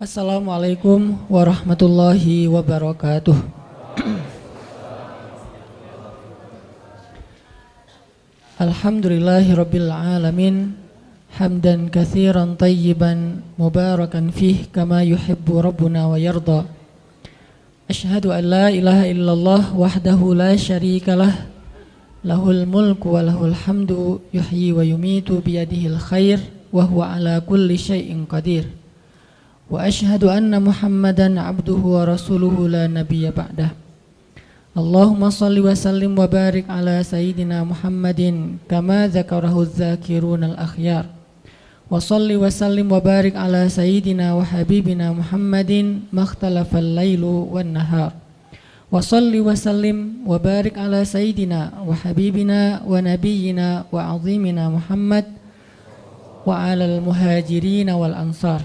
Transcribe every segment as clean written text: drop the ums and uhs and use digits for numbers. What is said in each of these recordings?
Assalamualaikum warahmatullahi wabarakatuh. Alhamdulillahirabbil alamin, hamdan katsiran tayyiban mubarakan fih kama yuhibbu rabbuna wa yarda. Asyhadu an la ilaha illallah wahdahu la syarikalah, lahul mulku wa lahul hamdu, yuhyi wa yumitu biyadihil khair wa huwa ala kulli syai'in qadir. Wa asyhadu anna Muhammadan abduhu wa rasuluhu la nabiyya ba'dah. Allahumma salli wa sallim wa barik ala sayyidina Muhammadin kama dzakarahu dzakirun al-akhyar. Wa salli wa sallim wa barik ala sayyidina wa habibina Muhammadin makhtalafal lailu wan nahar. Wa salli wa sallim wa barik ala sayyidina wa habibina wa nabiyyina wa azimina Muhammad wa alal muhajirin wal ansar.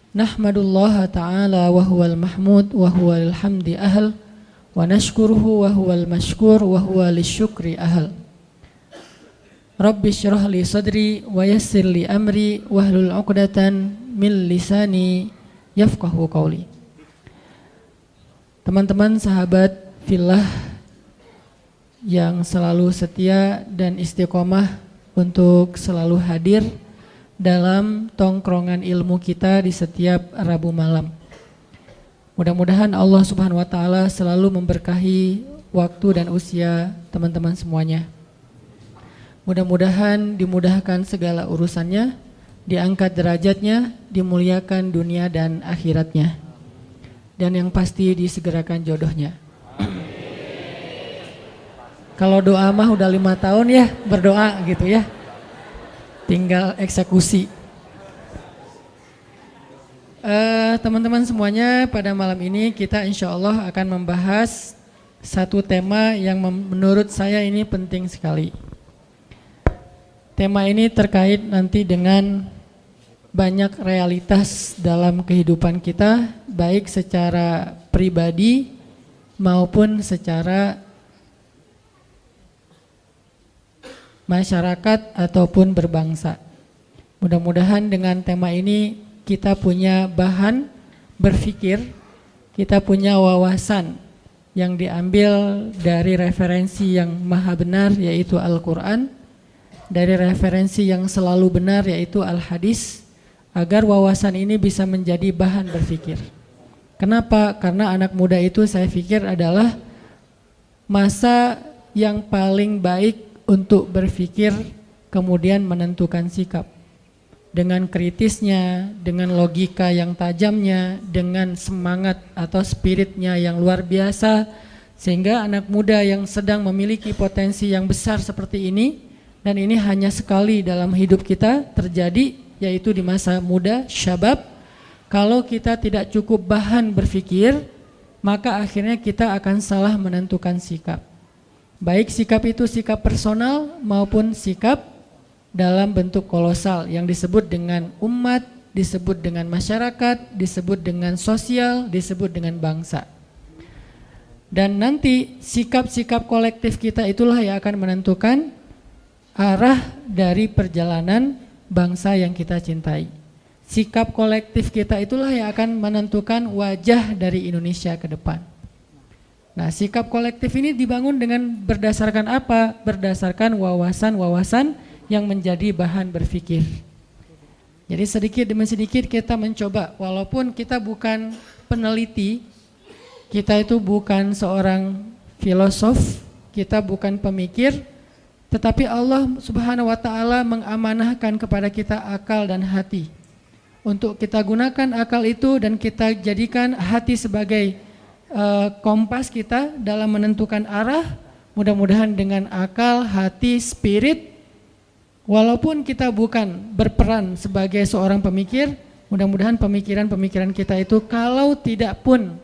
Nahmadullaha ta'ala wa huwal mahmud wa huwal hamdi ahl wa nashkuruhu wa huwal mashkur wa huwa lisyukri ahl. Rabbi syrah li sadri wa yassir li amri wahlul 'uqdatan min lisani yafqahu qawli. Teman-teman sahabat fillah yang selalu setia dan istiqomah untuk selalu hadir dalam tongkrongan ilmu kita di setiap Rabu malam. Mudah-mudahan Allah Subhanahu wa taala selalu memberkahi waktu dan usia teman-teman semuanya. Mudah-mudahan dimudahkan segala urusannya, diangkat derajatnya, dimuliakan dunia dan akhiratnya. Dan yang pasti disegerakan jodohnya. Kalau doa mah udah 5 tahun ya berdoa gitu ya. Tinggal eksekusi. Teman-teman semuanya, pada malam ini kita insya Allah akan membahas satu tema yang menurut saya ini penting sekali. Tema ini terkait nanti dengan banyak realitas dalam kehidupan kita, baik secara pribadi maupun secara masyarakat ataupun berbangsa. Mudah-mudahan dengan tema ini kita punya bahan berpikir, kita punya wawasan yang diambil dari referensi yang maha benar yaitu Al-Quran, dari referensi yang selalu benar yaitu Al-Hadis, agar wawasan ini bisa menjadi bahan berpikir. Kenapa? Karena anak muda itu saya pikir adalah masa yang paling baik untuk berpikir kemudian menentukan sikap. Dengan kritisnya, dengan logika yang tajamnya, dengan semangat atau spiritnya yang luar biasa, sehingga anak muda yang sedang memiliki potensi yang besar seperti ini, dan ini hanya sekali dalam hidup kita terjadi, yaitu di masa muda, syabab. Kalau kita tidak cukup bahan berpikir, maka akhirnya kita akan salah menentukan sikap. Baik sikap itu sikap personal maupun sikap dalam bentuk kolosal yang disebut dengan umat, disebut dengan masyarakat, disebut dengan sosial, disebut dengan bangsa. Dan nanti sikap-sikap kolektif kita itulah yang akan menentukan arah dari perjalanan bangsa yang kita cintai. Sikap kolektif kita itulah yang akan menentukan wajah dari Indonesia ke depan. Nah, sikap kolektif ini dibangun dengan berdasarkan apa? Berdasarkan wawasan-wawasan yang menjadi bahan berpikir. Jadi sedikit demi sedikit kita mencoba, walaupun kita bukan peneliti, kita itu bukan seorang filosof, kita bukan pemikir, tetapi Allah Subhanahu wa taala mengamanahkan kepada kita akal dan hati. Untuk kita gunakan akal itu dan kita jadikan hati sebagai kompas kita dalam menentukan arah. Mudah-mudahan dengan akal, hati, spirit, walaupun kita bukan berperan sebagai seorang pemikir, mudah-mudahan pemikiran-pemikiran kita itu kalau tidak pun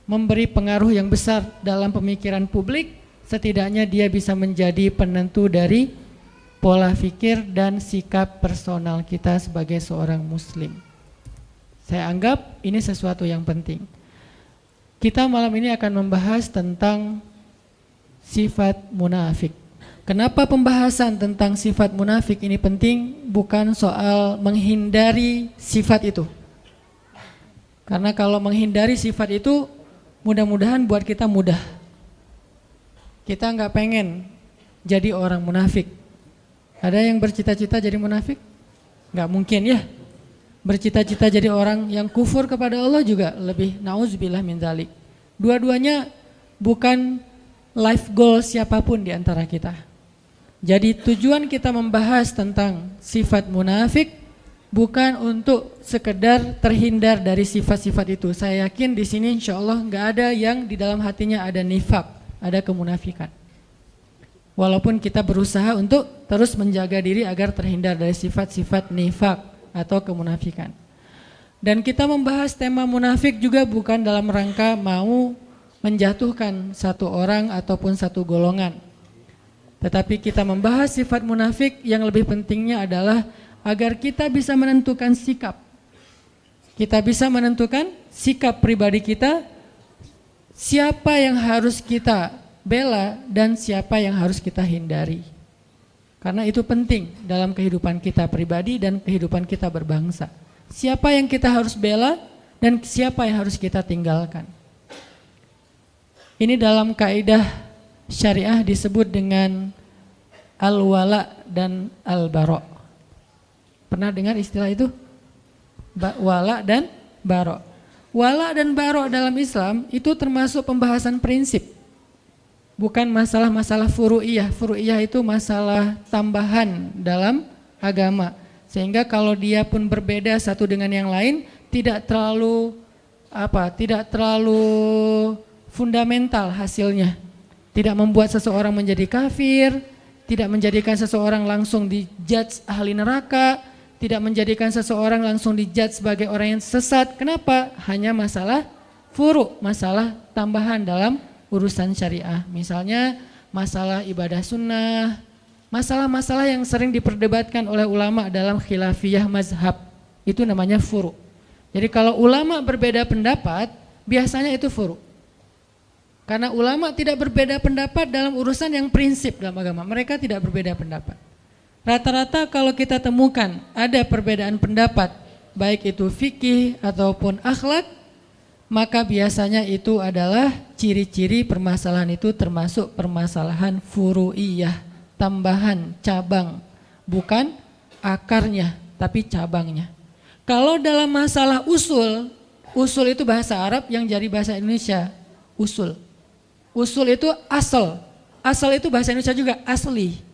memberi pengaruh yang besar dalam pemikiran publik, setidaknya dia bisa menjadi penentu dari pola pikir dan sikap personal kita sebagai seorang muslim. Saya anggap ini sesuatu yang penting. Kita malam ini akan membahas tentang sifat munafik. Kenapa pembahasan tentang sifat munafik ini penting? Bukan soal menghindari sifat itu, Karena kalau menghindari sifat itu mudah-mudahan buat kita mudah. Kita nggak pengen jadi orang munafik. Ada yang bercita-cita jadi munafik? Nggak mungkin ya. Bercita-cita jadi orang yang kufur kepada Allah juga lebih nauzubillah min dzalik. Dua-duanya bukan life goal siapapun di antara kita. Jadi tujuan kita membahas tentang sifat munafik bukan untuk sekedar terhindar dari sifat-sifat itu. Saya yakin di sini insya Allah nggak ada yang di dalam hatinya ada nifak, ada kemunafikan. Walaupun kita berusaha untuk terus menjaga diri agar terhindar dari sifat-sifat nifak atau kemunafikan. Dan kita membahas tema munafik juga bukan dalam rangka mau menjatuhkan satu orang ataupun satu golongan. Tetapi kita membahas sifat munafik yang lebih pentingnya adalah agar kita bisa menentukan sikap. Kita bisa menentukan sikap pribadi kita, siapa yang harus kita bela dan siapa yang harus kita hindari. Karena itu penting dalam kehidupan kita pribadi dan kehidupan kita berbangsa. Siapa yang kita harus bela dan siapa yang harus kita tinggalkan. Ini dalam kaidah syariah disebut dengan al-wala dan al-bara. Pernah dengar istilah itu? Wala dan bara. Wala dan bara dalam Islam itu termasuk pembahasan prinsip. Bukan masalah-masalah furu'iyah. Furu'iyah itu masalah tambahan dalam agama. Sehingga kalau dia pun berbeda satu dengan yang lain, tidak terlalu fundamental hasilnya. Tidak membuat seseorang menjadi kafir, tidak menjadikan seseorang langsung dijudge ahli neraka, tidak menjadikan seseorang langsung dijudge sebagai orang yang sesat. Kenapa? Hanya masalah furu', masalah tambahan dalam urusan syariah. Misalnya masalah ibadah sunnah, masalah-masalah yang sering diperdebatkan oleh ulama dalam khilafiyah mazhab, itu namanya furu'. Jadi kalau ulama berbeda pendapat, biasanya itu furu'. Karena ulama tidak berbeda pendapat dalam urusan yang prinsip dalam agama, mereka tidak berbeda pendapat. Rata-rata kalau kita temukan ada perbedaan pendapat, baik itu fikih ataupun akhlak, maka biasanya itu adalah ciri-ciri permasalahan itu termasuk permasalahan furu'iyah, tambahan, cabang, bukan akarnya tapi cabangnya. Kalau dalam masalah usul, usul itu bahasa Arab yang jadi bahasa Indonesia, usul. Usul itu asal, asal itu bahasa Indonesia juga asli.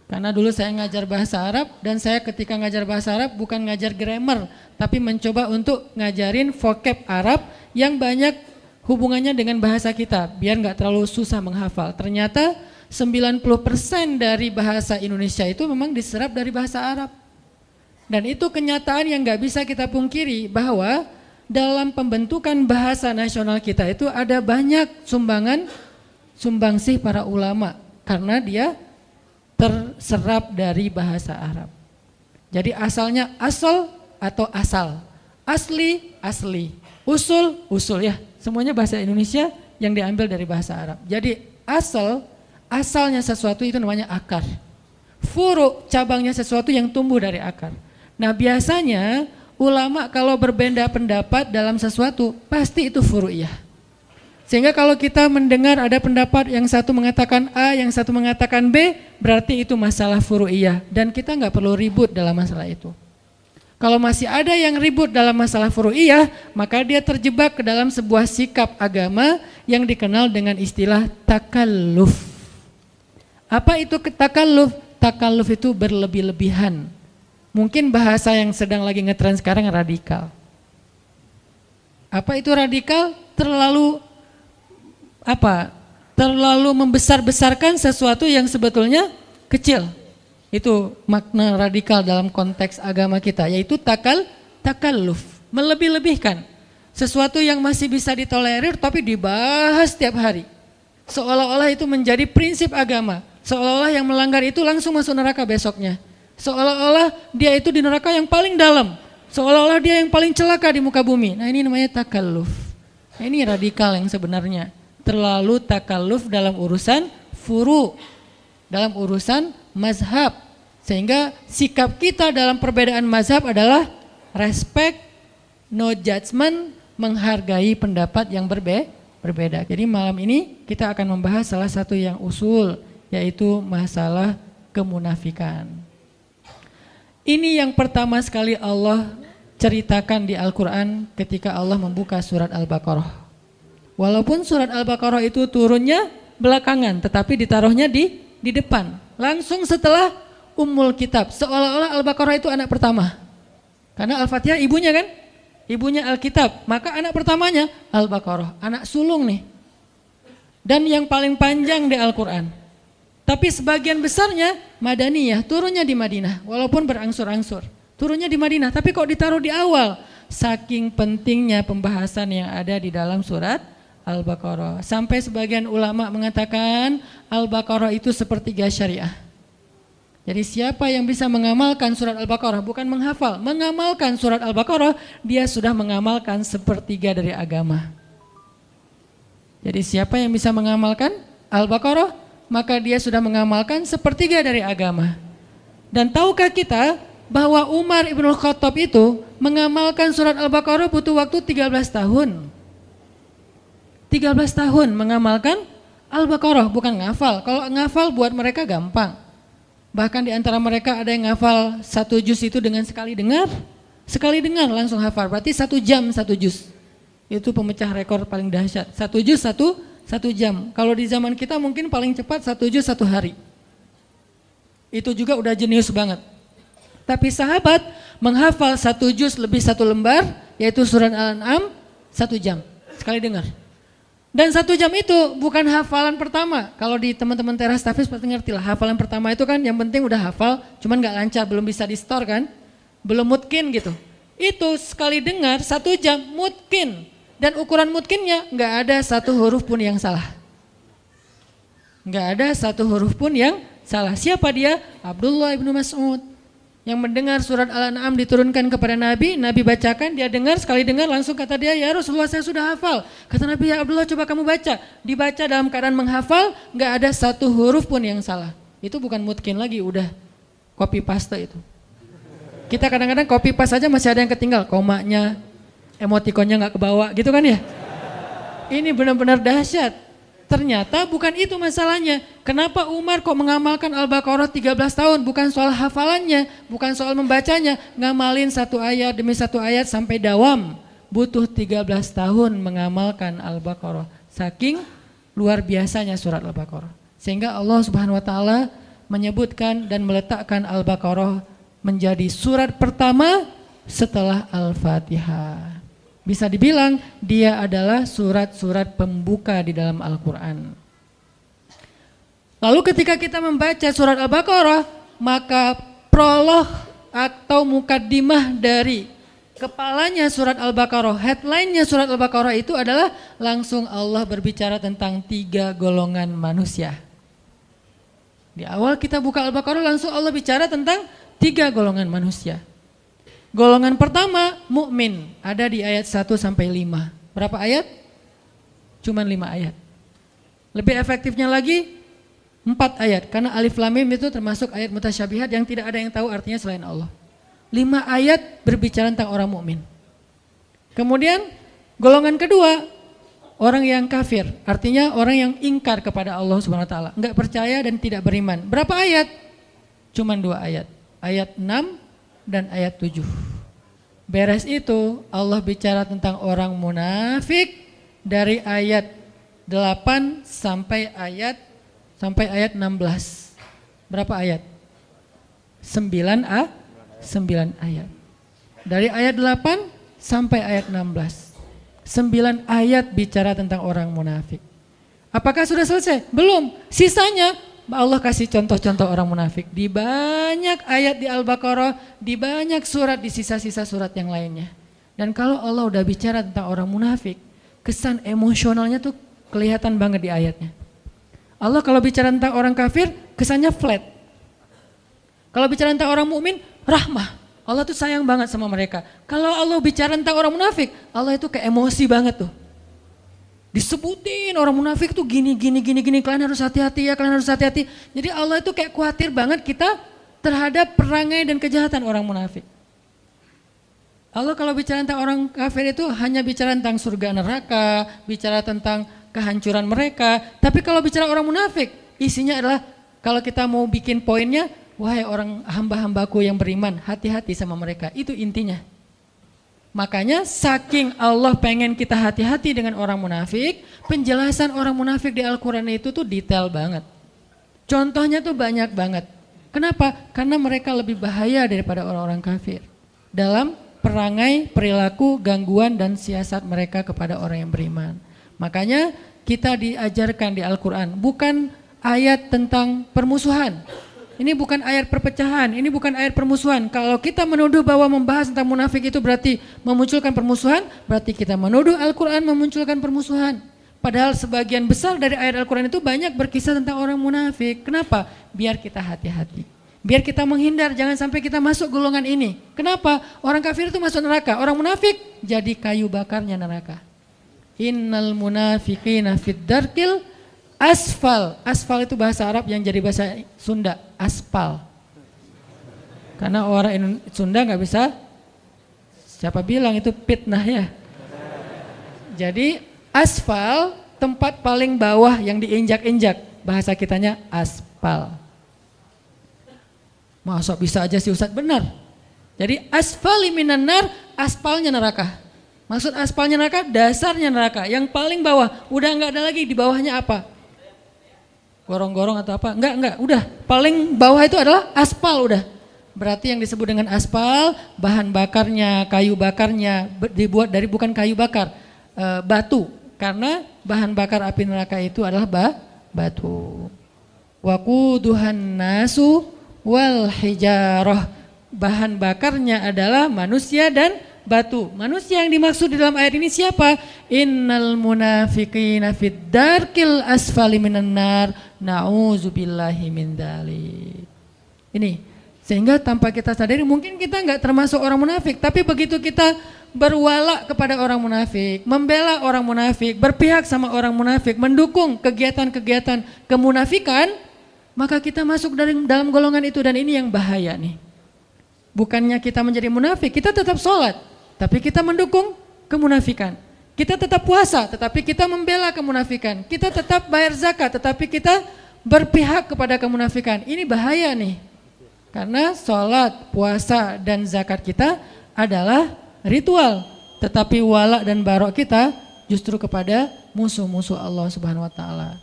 Karena dulu saya ngajar bahasa Arab dan saya ketika ngajar bahasa Arab bukan ngajar grammar, tapi mencoba untuk ngajarin vocab Arab yang banyak hubungannya dengan bahasa kita, biar nggak terlalu susah menghafal. Ternyata 90% dari bahasa Indonesia itu memang diserap dari bahasa Arab. Dan itu kenyataan yang nggak bisa kita pungkiri bahwa dalam pembentukan bahasa nasional kita itu ada banyak sumbangsih para ulama karena dia terserap dari bahasa Arab. Jadi asalnya asal atau asal, asli, asli, usul, usul ya. Semuanya bahasa Indonesia yang diambil dari bahasa Arab. Jadi asalnya sesuatu itu namanya akar. Furu, cabangnya sesuatu yang tumbuh dari akar. Nah biasanya ulama kalau berbeda pendapat dalam sesuatu pasti itu furu'iyah. Sehingga kalau kita mendengar ada pendapat yang satu mengatakan A, yang satu mengatakan B, berarti itu masalah furu'iyah dan kita nggak perlu ribut dalam masalah itu. Kalau masih ada yang ribut dalam masalah furu'iyah, maka dia terjebak ke dalam sebuah sikap agama yang dikenal dengan istilah takalluf. Apa itu takalluf? Takalluf itu berlebih-lebihan. Mungkin bahasa yang sedang lagi ngetren sekarang radikal. Apa itu radikal? Terlalu membesar-besarkan sesuatu yang sebetulnya kecil. Itu makna radikal dalam konteks agama kita, yaitu takalluf, melebih-lebihkan. Sesuatu yang masih bisa ditolerir tapi dibahas setiap hari. Seolah-olah itu menjadi prinsip agama. Seolah-olah yang melanggar itu langsung masuk neraka besoknya. Seolah-olah dia itu di neraka yang paling dalam. Seolah-olah dia yang paling celaka di muka bumi. Nah ini namanya takalluf. Nah, ini radikal yang sebenarnya. Terlalu takalluf dalam urusan furu, dalam urusan mazhab. Sehingga sikap kita dalam perbedaan mazhab adalah respect, no judgment, menghargai pendapat yang berbeda. Jadi malam ini kita akan membahas salah satu yang usul, yaitu masalah kemunafikan. Ini yang pertama sekali Allah ceritakan di Al-Quran ketika Allah membuka surat Al-Baqarah. Walaupun surat Al-Baqarah itu turunnya belakangan, tetapi ditaruhnya di depan. Langsung setelah Ummul Kitab, seolah-olah Al-Baqarah itu anak pertama. Karena Al-Fatihah ibunya kan? Ibunya Al-Kitab, maka anak pertamanya Al-Baqarah, anak sulung nih. Dan yang paling panjang di Al-Quran. Tapi sebagian besarnya Madaniyah, turunnya di Madinah, walaupun berangsur-angsur. Turunnya di Madinah, tapi kok ditaruh di awal? Saking pentingnya pembahasan yang ada di dalam surat Al-Baqarah. Sampai sebagian ulama mengatakan Al-Baqarah itu sepertiga syariah. Jadi siapa yang bisa mengamalkan surat Al-Baqarah, bukan menghafal, mengamalkan surat Al-Baqarah, dia sudah mengamalkan sepertiga dari agama. Jadi siapa yang bisa mengamalkan Al-Baqarah, maka dia sudah mengamalkan sepertiga dari agama. Dan tahukah kita bahwa Umar ibn Khattab itu mengamalkan surat Al-Baqarah butuh waktu 13 tahun. 13 tahun mengamalkan Al-Baqarah, bukan ngafal. Kalau ngafal buat mereka gampang. Bahkan di antara mereka ada yang ngafal 1 juz itu dengan sekali dengar langsung hafal. Berarti 1 jam 1 juz. Itu pemecah rekor paling dahsyat. 1 juz 1 jam. Kalau di zaman kita mungkin paling cepat 1 juz 1 hari. Itu juga udah jenius banget. Tapi sahabat menghafal 1 juz lebih 1 lembar, yaitu surat Al-An'am 1 jam, sekali dengar. Dan 1 jam itu bukan hafalan pertama. Kalau di teman-teman teras tahfiz pasti ngerti lah, hafalan pertama itu kan yang penting udah hafal, cuman gak lancar, belum bisa di store kan, belum mutkin gitu. Itu sekali dengar 1 jam mutkin, dan ukuran mutkinnya gak ada 1 huruf pun yang salah. Gak ada 1 huruf pun yang salah. Siapa dia? Abdullah ibnu Mas'ud. Yang mendengar surat Al-An'am diturunkan kepada Nabi, Nabi bacakan, dia dengar, sekali dengar langsung kata dia, ya Rasulullah saya sudah hafal. Kata Nabi, ya Abdullah coba kamu baca. Dibaca dalam keadaan menghafal, gak ada 1 huruf pun yang salah. Itu bukan mutkin lagi, udah copy paste itu. Kita kadang-kadang copy paste aja masih ada yang ketinggal, komanya, emotikonnya gak kebawa gitu kan ya. Ini benar-benar dahsyat. Ternyata bukan itu masalahnya. Kenapa Umar kok mengamalkan Al-Baqarah 13 tahun? Bukan soal hafalannya, bukan soal membacanya. Ngamalin 1 ayat demi 1 ayat sampai dawam. Butuh 13 tahun mengamalkan Al-Baqarah. Saking luar biasanya surat Al-Baqarah. Sehingga Allah Subhanahu wa taala menyebutkan dan meletakkan Al-Baqarah menjadi surat pertama setelah Al-Fatihah. Bisa dibilang dia adalah surat-surat pembuka di dalam Al-Quran. Lalu ketika kita membaca surat Al-Baqarah, maka prolog atau mukaddimah dari kepalanya surat Al-Baqarah, headline-nya surat Al-Baqarah itu adalah langsung Allah berbicara tentang 3 golongan manusia. Di awal kita buka Al-Baqarah langsung Allah bicara tentang 3 golongan manusia. Golongan pertama mukmin, ada di ayat 1 sampai 5. Berapa ayat? Cuman 5 ayat. Lebih efektifnya lagi 4 ayat, karena alif lam mim itu termasuk ayat mutasyabihat yang tidak ada yang tahu artinya selain Allah. 5 ayat berbicara tentang orang mukmin. Kemudian golongan kedua, orang yang kafir, artinya orang yang ingkar kepada Allah Subhanahu wa taala, enggak percaya dan tidak beriman. Berapa ayat? Cuman 2 ayat. Ayat 6 dan ayat 7. Beres itu Allah bicara tentang orang munafik dari ayat 8 sampai ayat 16. Berapa ayat? 9 ayat. Dari ayat 8 sampai ayat 16. 9 ayat bicara tentang orang munafik. Apakah sudah selesai? Belum. Sisanya Allah kasih contoh-contoh orang munafik di banyak ayat di Al-Baqarah, di banyak surat, di sisa-sisa surat yang lainnya. Dan kalau Allah udah bicara tentang orang munafik, kesan emosionalnya tuh kelihatan banget di ayatnya. Allah kalau bicara tentang orang kafir, kesannya flat. Kalau bicara tentang orang mukmin, rahmah. Allah tuh sayang banget sama mereka. Kalau Allah bicara tentang orang munafik, Allah itu kayak emosi banget tuh. Disebutin orang munafik tuh gini, kalian harus hati-hati ya, kalian harus hati-hati. Jadi Allah itu kayak khawatir banget kita terhadap perangai dan kejahatan orang munafik. Allah kalau bicara tentang orang kafir itu hanya bicara tentang surga neraka, bicara tentang kehancuran mereka. Tapi kalau bicara orang munafik, isinya adalah kalau kita mau bikin poinnya, wahai orang hamba-hambaku yang beriman, hati-hati sama mereka. Itu intinya. Makanya saking Allah pengen kita hati-hati dengan orang munafik, penjelasan orang munafik di Al-Quran itu tuh detail banget. Contohnya tuh banyak banget. Kenapa? Karena mereka lebih bahaya daripada orang-orang kafir dalam perangai, perilaku, gangguan, dan siasat mereka kepada orang yang beriman. Makanya kita diajarkan di Al-Quran, bukan ayat tentang permusuhan. Ini bukan ayat perpecahan, ini bukan ayat permusuhan. Kalau kita menuduh bahwa membahas tentang munafik itu berarti memunculkan permusuhan, berarti kita menuduh Al-Quran memunculkan permusuhan. Padahal sebagian besar dari ayat Al-Quran itu banyak berkisah tentang orang munafik. Kenapa? Biar kita hati-hati. Biar kita menghindar, jangan sampai kita masuk golongan ini. Kenapa? Orang kafir itu masuk neraka, orang munafik jadi kayu bakarnya neraka. Innal munafiqina fid darkil asfal. Asfal itu bahasa Arab yang jadi bahasa Sunda, aspal. Karena orang Sunda nggak bisa, siapa bilang itu fitnah ya. Jadi asfal tempat paling bawah yang diinjak-injak, bahasa kitanya aspal. Masa bisa aja sih Ustadz? Benar. Jadi asfali minan nar, aspalnya neraka. Maksud aspalnya neraka, dasarnya neraka. Yang paling bawah, udah enggak ada lagi, di bawahnya apa? Gorong-gorong atau apa? Enggak, udah. Paling bawah itu adalah aspal udah. Berarti yang disebut dengan aspal, bahan bakarnya, kayu bakarnya, dibuat dari bukan kayu bakar, batu. Karena bahan bakar api neraka itu adalah batu. Waquduhan nasu wal hijarah, bahan bakarnya adalah manusia dan batu. Manusia yang dimaksud di dalam ayat ini siapa? Innal munafiqina fid darkil asfali minan nar, na'udzubillahi min dzalik. Ini, sehingga tanpa kita sadari mungkin kita enggak termasuk orang munafik, tapi begitu kita berwala kepada orang munafik, membela orang munafik, berpihak sama orang munafik, mendukung kegiatan-kegiatan kemunafikan, maka kita masuk dalam golongan itu, dan ini yang bahaya nih. Bukannya kita menjadi munafik, kita tetap sholat, tapi kita mendukung kemunafikan. Kita tetap puasa, tetapi kita membela kemunafikan. Kita tetap bayar zakat, tetapi kita berpihak kepada kemunafikan. Ini bahaya nih. Karena sholat, puasa, dan zakat kita adalah ritual. Tetapi wala dan barok kita justru kepada musuh-musuh Allah Subhanahu wa Ta'ala.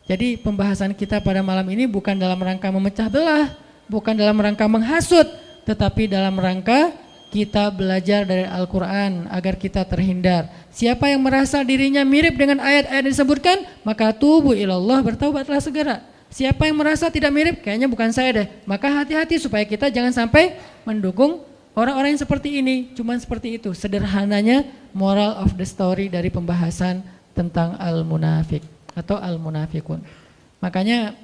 Jadi pembahasan kita pada malam ini bukan dalam rangka memecah belah, bukan dalam rangka menghasut, tetapi dalam rangka kita belajar dari Al-Quran agar kita terhindar. Siapa yang merasa dirinya mirip dengan ayat-ayat yang disebutkan, maka tubu ilallah, bertaubatlah segera. Siapa yang merasa tidak mirip, kayaknya bukan saya deh, maka hati-hati supaya kita jangan sampai mendukung orang-orang yang seperti ini. Cuman seperti itu sederhananya moral of the story dari pembahasan tentang al-munafik atau al-munafikun. Makanya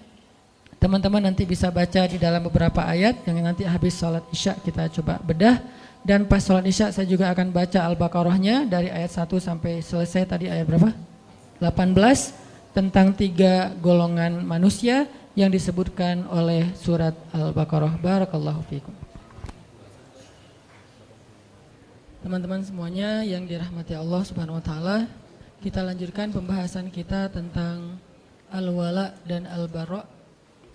teman-teman nanti bisa baca di dalam beberapa ayat yang nanti habis sholat isya kita coba bedah. Dan pas sholat isya saya juga akan baca Al-Baqarahnya dari ayat 1 sampai selesai tadi ayat berapa? 18 tentang 3 golongan manusia yang disebutkan oleh surat Al-Baqarah. Barakallahu fikum. Teman-teman semuanya yang dirahmati Allah Subhanahu wa Ta'ala, kita lanjutkan pembahasan kita tentang al-wala dan al-bara'.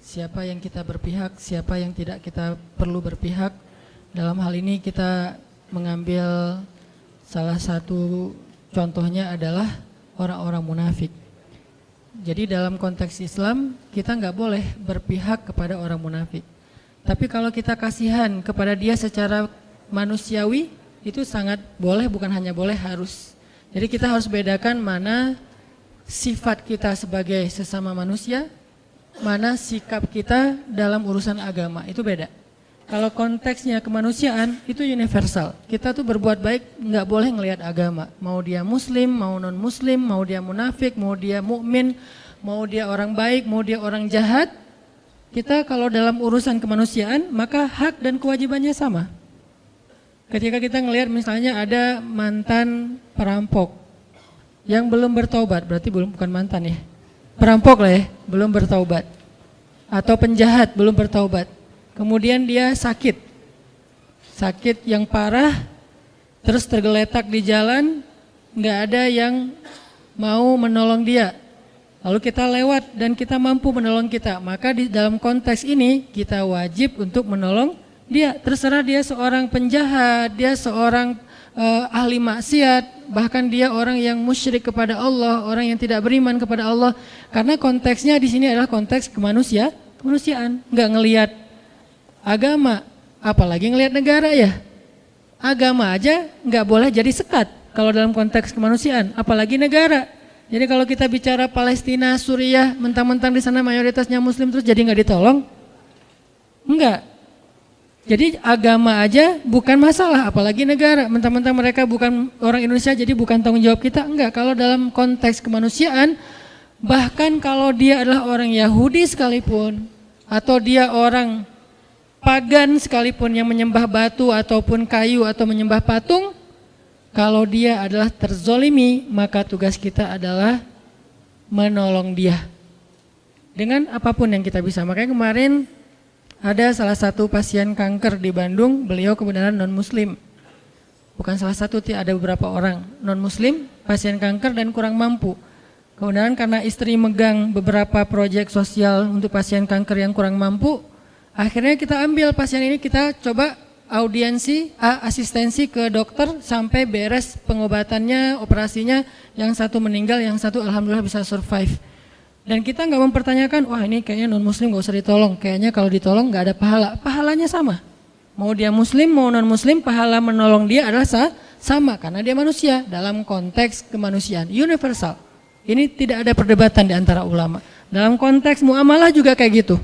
Siapa yang kita berpihak, siapa yang tidak kita perlu berpihak. Dalam hal ini kita mengambil salah satu contohnya adalah orang-orang munafik. Jadi dalam konteks Islam kita nggak boleh berpihak kepada orang munafik. Tapi kalau kita kasihan kepada dia secara manusiawi itu sangat boleh, bukan hanya boleh, harus. Jadi kita harus bedakan mana sifat kita sebagai sesama manusia, mana sikap kita dalam urusan agama, itu beda. Kalau konteksnya kemanusiaan itu universal. Kita tuh berbuat baik nggak boleh ngelihat agama. Mau dia muslim, mau non muslim, mau dia munafik, mau dia mukmin, mau dia orang baik, mau dia orang jahat. Kita kalau dalam urusan kemanusiaan maka hak dan kewajibannya sama. Ketika kita ngelihat misalnya ada mantan perampok yang belum bertaubat, berarti bukan mantan ya. Perampok lah ya, belum bertaubat. Atau penjahat belum bertaubat. Kemudian dia sakit yang parah, terus tergeletak di jalan, nggak ada yang mau menolong dia. Lalu kita lewat dan kita mampu menolong kita, maka di dalam konteks ini kita wajib untuk menolong dia. Terserah dia seorang penjahat, dia seorang ahli maksiat, bahkan dia orang yang musyrik kepada Allah, orang yang tidak beriman kepada Allah. Karena konteksnya di sini adalah konteks kemanusiaan, nggak ngelihat agama, apalagi ngelihat negara ya. Agama aja nggak boleh jadi sekat kalau dalam konteks kemanusiaan, apalagi negara. Jadi kalau kita bicara Palestina, Suriah, mentang-mentang di sana mayoritasnya Muslim terus jadi nggak ditolong? Enggak. Jadi agama aja bukan masalah, apalagi negara. Mentang-mentang mereka bukan orang Indonesia, jadi bukan tanggung jawab kita. Enggak. Kalau dalam konteks kemanusiaan, bahkan kalau dia adalah orang Yahudi sekalipun, atau dia orang pagan sekalipun yang menyembah batu ataupun kayu atau menyembah patung, kalau dia adalah terzolimi, maka tugas kita adalah menolong dia dengan apapun yang kita bisa. Makanya kemarin ada salah satu pasien kanker di Bandung, beliau kebenaran non-muslim. Bukan salah satu, ada beberapa orang non-muslim, pasien kanker dan kurang mampu. Kemudian karena istri megang beberapa proyek sosial untuk pasien kanker yang kurang mampu, akhirnya kita ambil pasien ini, kita coba audiensi, asistensi ke dokter sampai beres pengobatannya, operasinya, yang satu meninggal, yang satu alhamdulillah bisa survive. Dan kita nggak mempertanyakan, wah ini kayaknya non muslim nggak usah ditolong, kayaknya kalau ditolong nggak ada pahala. Pahalanya sama, mau dia muslim mau non muslim, pahala menolong dia adalah sama karena dia manusia dalam konteks kemanusiaan universal. Ini tidak ada perdebatan di antara ulama. Dalam konteks muamalah juga kayak gitu.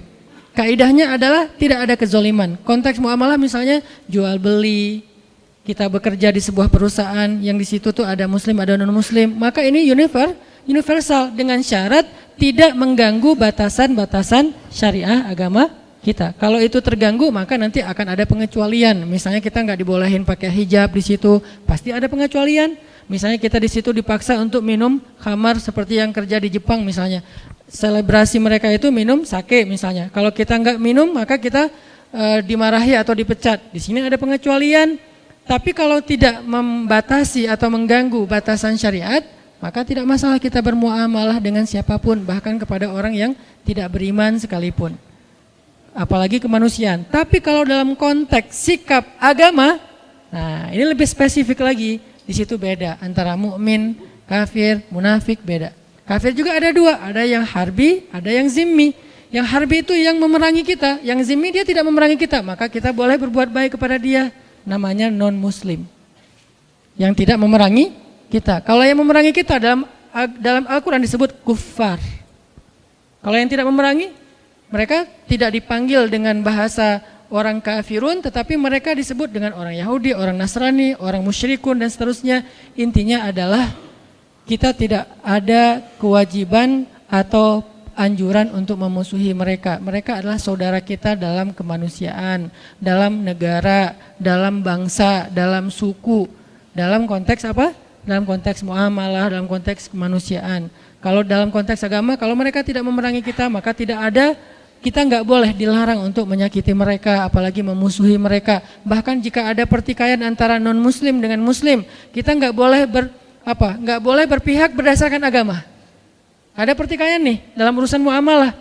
Kaidahnya adalah tidak ada kezoliman. Konteks muamalah misalnya jual beli, kita bekerja di sebuah perusahaan yang di situ tuh ada muslim ada non muslim, maka ini universal dengan syarat tidak mengganggu batasan-batasan syariah agama kita. Kalau itu terganggu maka nanti akan ada pengecualian. Misalnya kita nggak dibolehin pakai hijab di situ, pasti ada pengecualian. Misalnya kita di situ dipaksa untuk minum khamar seperti yang kerja di Jepang misalnya. Selebrasi mereka itu minum sake misalnya. Kalau kita nggak minum maka kita dimarahi atau dipecat. Di sini ada pengecualian. Tapi kalau tidak membatasi atau mengganggu batasan syariat, maka tidak masalah kita bermuamalah dengan siapapun, bahkan kepada orang yang tidak beriman sekalipun. Apalagi kemanusiaan. Tapi kalau dalam konteks sikap agama, nah ini lebih spesifik lagi. Di situ beda antara mukmin, kafir, munafik beda. Kafir juga ada dua, ada yang harbi, ada yang zimmi. Yang harbi itu yang memerangi kita, yang zimmi dia tidak memerangi kita, maka kita boleh berbuat baik kepada dia, namanya non-muslim. Yang tidak memerangi kita. Kalau yang memerangi kita dalam Al-Quran disebut kuffar. Kalau yang tidak memerangi, mereka tidak dipanggil dengan bahasa orang kafirun, tetapi mereka disebut dengan orang Yahudi, orang Nasrani, orang musyrikun dan seterusnya. Intinya adalah kita tidak ada kewajiban atau anjuran untuk memusuhi mereka. Mereka adalah saudara kita dalam kemanusiaan, dalam negara, dalam bangsa, dalam suku. Dalam konteks apa? Dalam konteks muamalah, dalam konteks kemanusiaan. Kalau dalam konteks agama, kalau mereka tidak memerangi kita, maka kita nggak boleh dilarang untuk menyakiti mereka, apalagi memusuhi mereka. Bahkan jika ada pertikaian antara non muslim dengan muslim, kita nggak boleh nggak boleh berpihak berdasarkan agama. Ada pertikaian nih dalam urusan muamalah,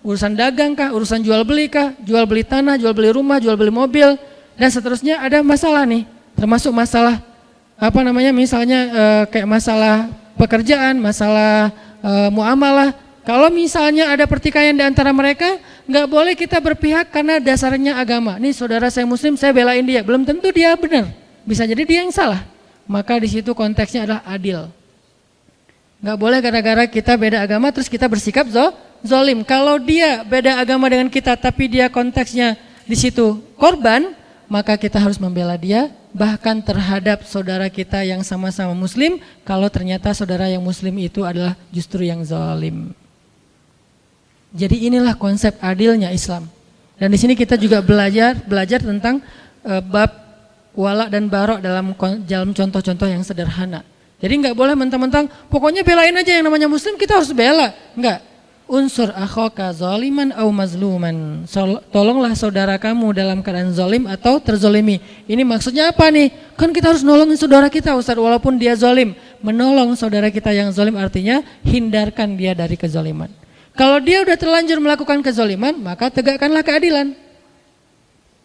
urusan dagang kah, urusan jual beli kah, jual beli tanah, jual beli rumah, jual beli mobil dan seterusnya. Ada masalah nih, termasuk masalah misalnya kayak masalah pekerjaan, masalah muamalah. Kalau misalnya ada pertikaian di antara mereka, nggak boleh kita berpihak karena dasarnya agama. Nih saudara saya muslim, saya belain dia, belum tentu dia benar, bisa jadi dia yang salah. Maka di situ konteksnya adalah adil. Nggak boleh gara-gara kita beda agama terus kita bersikap zolim. Kalau dia beda agama dengan kita tapi dia konteksnya di situ korban, maka kita harus membela dia, bahkan terhadap saudara kita yang sama-sama muslim, kalau ternyata saudara yang muslim itu adalah justru yang zalim. Jadi inilah konsep adilnya Islam. Dan di sini kita juga belajar tentang bab wala dan barok dalam contoh-contoh yang sederhana. Jadi nggak boleh mentang-mentang pokoknya belain aja yang namanya muslim kita harus bela. Enggak. Unsur akhaka zaliman au mazluman. Tolonglah saudara kamu dalam keadaan zalim atau terzolimi. Ini maksudnya apa nih? Kan kita harus nolongin saudara kita Ustaz walaupun dia zalim. Menolong saudara kita yang zalim artinya hindarkan dia dari kezaliman. Kalau dia udah terlanjur melakukan kezaliman, maka tegakkanlah keadilan.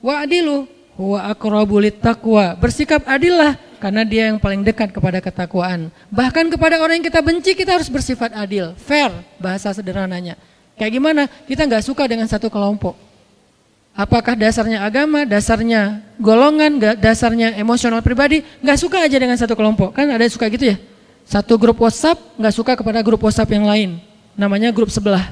Wa'adilu huwa aqrabu littaqwa. Bersikap adillah karena dia yang paling dekat kepada ketakwaan. Bahkan kepada orang yang kita benci kita harus bersifat adil, fair bahasa sederhananya. Kayak gimana? Kita nggak suka dengan satu kelompok. Apakah dasarnya agama, dasarnya golongan, dasarnya emosional pribadi? Nggak suka aja dengan satu kelompok. Kan ada yang suka gitu ya. Satu grup WhatsApp nggak suka kepada grup WhatsApp yang lain. Namanya grup sebelah.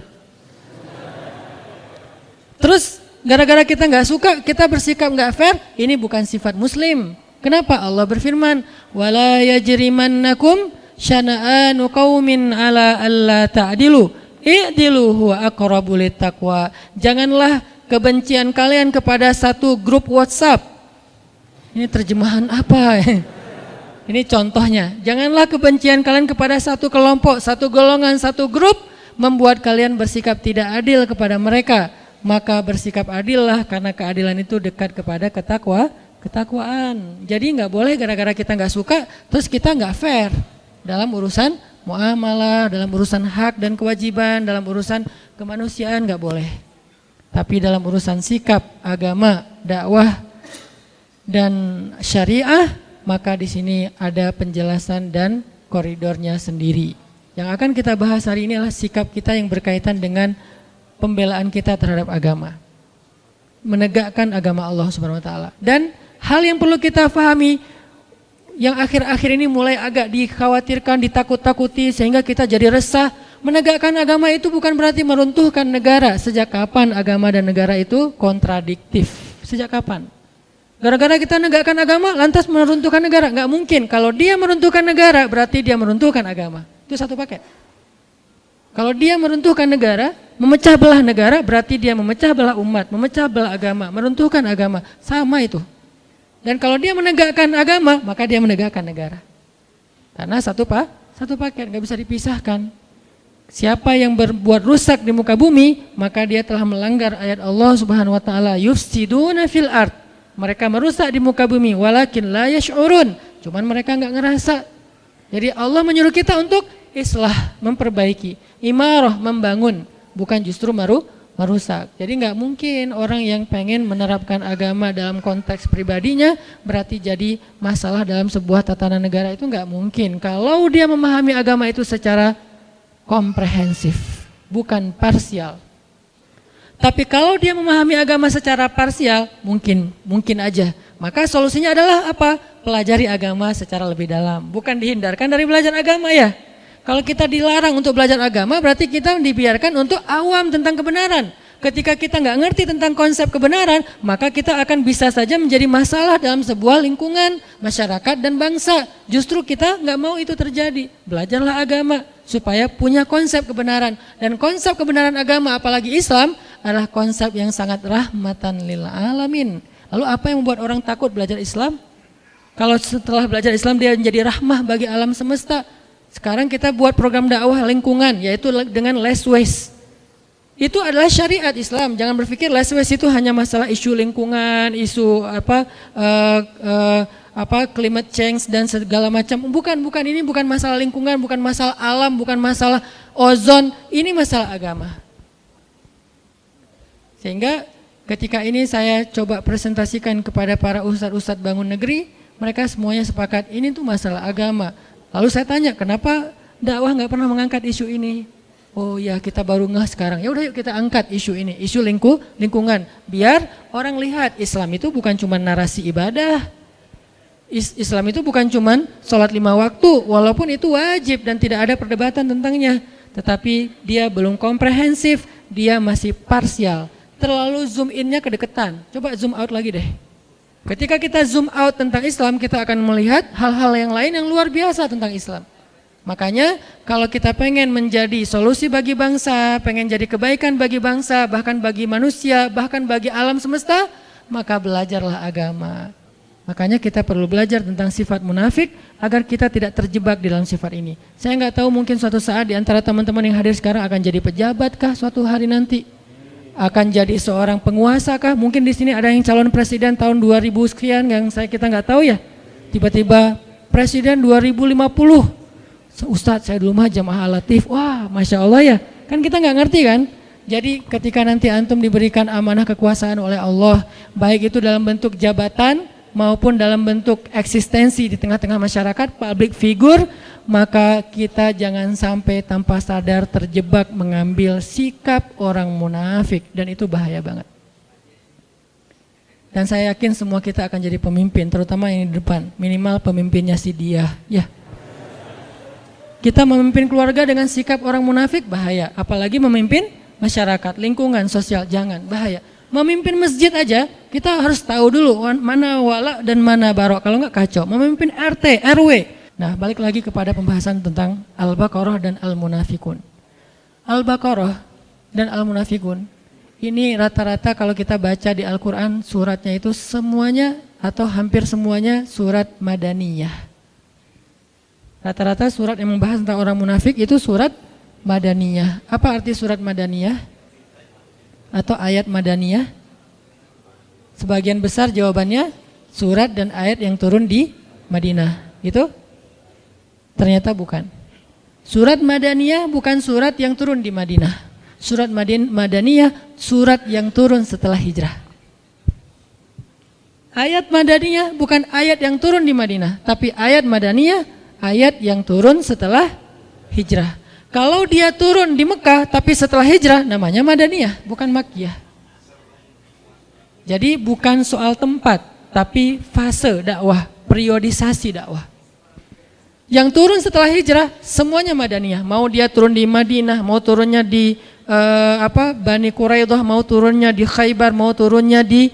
Terus gara-gara kita nggak suka, kita bersikap nggak fair. Ini bukan sifat Muslim. Kenapa? Allah berfirman, wala yajrimannakum syana'anu qaumin ala alla ta'dilu i'dilu huwa aqrabu littaqwa. Janganlah kebencian kalian kepada satu grup WhatsApp. Ini terjemahan apa? Ini contohnya. Janganlah kebencian kalian kepada satu kelompok, satu golongan, satu grup membuat kalian bersikap tidak adil kepada mereka. Maka bersikap adillah karena keadilan itu dekat kepada ketakwaan. Jadi nggak boleh gara-gara kita nggak suka terus kita nggak fair dalam urusan muamalah, dalam urusan hak dan kewajiban, dalam urusan kemanusiaan nggak boleh. Tapi dalam urusan sikap, agama, dakwah dan syariah, maka di sini ada penjelasan dan koridornya sendiri. Yang akan kita bahas hari ini adalah sikap kita yang berkaitan dengan pembelaan kita terhadap agama, menegakkan agama Allah Subhanahu wa taala. Dan hal yang perlu kita pahami yang akhir-akhir ini mulai agak dikhawatirkan, ditakut-takuti sehingga kita jadi resah. Menegakkan agama itu bukan berarti meruntuhkan negara. Sejak kapan agama dan negara itu kontradiktif? Sejak kapan? Gara-gara kita negakkan agama lantas meruntuhkan negara? Nggak mungkin. Kalau dia meruntuhkan negara berarti dia meruntuhkan agama. Itu satu paket. Kalau dia meruntuhkan negara, memecah belah negara berarti dia memecah belah umat, memecah belah agama, meruntuhkan agama. Sama itu. Dan kalau dia menegakkan agama, maka dia menegakkan negara. Karena satu paket, nggak bisa dipisahkan. Siapa yang berbuat rusak di muka bumi, maka dia telah melanggar ayat Allah Subhanahu wa taala, yufsiduna fil ard. Mereka merusak di muka bumi, walakin la yash'urun. Cuman mereka nggak ngerasa. Jadi Allah menyuruh kita untuk islah, memperbaiki, imarah, membangun, bukan justru merusak. Jadi nggak mungkin orang yang pengen menerapkan agama dalam konteks pribadinya berarti jadi masalah dalam sebuah tatanan negara, itu nggak mungkin. Kalau dia memahami agama itu secara komprehensif, bukan parsial. Tapi kalau dia memahami agama secara parsial, mungkin aja. Maka solusinya adalah apa? Pelajari agama secara lebih dalam, bukan dihindarkan dari belajar agama ya. Kalau kita dilarang untuk belajar agama, berarti kita dibiarkan untuk awam tentang kebenaran. Ketika kita nggak ngerti tentang konsep kebenaran, maka kita akan bisa saja menjadi masalah dalam sebuah lingkungan, masyarakat dan bangsa. Justru kita nggak mau itu terjadi. Belajarlah agama supaya punya konsep kebenaran. Dan konsep kebenaran agama, apalagi Islam, adalah konsep yang sangat rahmatan lil alamin. Lalu apa yang membuat orang takut belajar Islam? Kalau setelah belajar Islam dia menjadi rahmah bagi alam semesta. Sekarang kita buat program dakwah lingkungan, yaitu dengan less waste. Itu adalah syariat Islam. Jangan berpikir less waste itu hanya masalah isu lingkungan, isu climate change dan segala macam. Bukan, ini bukan masalah lingkungan, bukan masalah alam, bukan masalah ozon. Ini masalah agama. Sehingga ketika ini saya coba presentasikan kepada para ustadz-ustadz bangun negeri, mereka semuanya sepakat ini tuh masalah agama. Lalu saya tanya, kenapa dakwah nggak pernah mengangkat isu ini? Oh ya, kita baru ngeh sekarang. Ya udah yuk kita angkat isu ini, isu lingkungan. Biar orang lihat Islam itu bukan cuma narasi ibadah. Islam itu bukan cuma sholat 5 waktu, walaupun itu wajib dan tidak ada perdebatan tentangnya. Tetapi dia belum komprehensif, dia masih parsial. Terlalu zoom in-nya kedekatan. Coba zoom out lagi deh. Ketika kita zoom out tentang Islam, kita akan melihat hal-hal yang lain yang luar biasa tentang Islam. Makanya kalau kita pengen menjadi solusi bagi bangsa, pengen jadi kebaikan bagi bangsa, bahkan bagi manusia, bahkan bagi alam semesta, maka belajarlah agama. Makanya kita perlu belajar tentang sifat munafik agar kita tidak terjebak di dalam sifat ini. Saya nggak tahu, mungkin suatu saat di antara teman-teman yang hadir sekarang akan jadi pejabat kah suatu hari nanti? Akan jadi seorang penguasa kah? Mungkin di sini ada yang calon presiden tahun 2000 sekian yang kita nggak tahu ya. Tiba-tiba presiden 2050. Ustadz, saya dulu mah jamaah latif. Wah, Masya Allah ya. Kan kita nggak ngerti kan? Jadi ketika nanti antum diberikan amanah kekuasaan oleh Allah, baik itu dalam bentuk jabatan maupun dalam bentuk eksistensi di tengah-tengah masyarakat, public figure, maka kita jangan sampai tanpa sadar terjebak mengambil sikap orang munafik, dan itu bahaya banget. Dan saya yakin semua kita akan jadi pemimpin, terutama yang di depan, minimal pemimpinnya si dia, ya. Kita memimpin keluarga dengan sikap orang munafik bahaya, apalagi memimpin masyarakat, lingkungan sosial, jangan, bahaya. Memimpin masjid aja, kita harus tahu dulu mana wala dan mana barok, kalau enggak kacau. Memimpin RT, RW. Nah, balik lagi kepada pembahasan tentang Al-Baqarah dan Al-Munafikun. Al-Baqarah dan Al-Munafikun, ini rata-rata kalau kita baca di Al-Quran, suratnya itu semuanya atau hampir semuanya surat Madaniyah. Rata-rata surat yang membahas tentang orang munafik itu surat Madaniyah. Apa arti surat Madaniyah? Atau ayat Madaniyah? Sebagian besar jawabannya surat dan ayat yang turun di Madinah. Itu? Ternyata bukan. Surat Madaniyah bukan surat yang turun di Madinah. Surat Madaniyah surat yang turun setelah hijrah. Ayat Madaniyah bukan ayat yang turun di Madinah, tapi ayat Madaniyah ayat yang turun setelah hijrah. Kalau dia turun di Mekah tapi setelah hijrah, namanya Madaniyah, bukan Makkiyah. Jadi bukan soal tempat, tapi fase dakwah, periodisasi dakwah. Yang turun setelah hijrah semuanya Madaniyah. Mau dia turun di Madinah, mau turunnya di Bani Quraidah, mau turunnya di Khaybar, mau turunnya di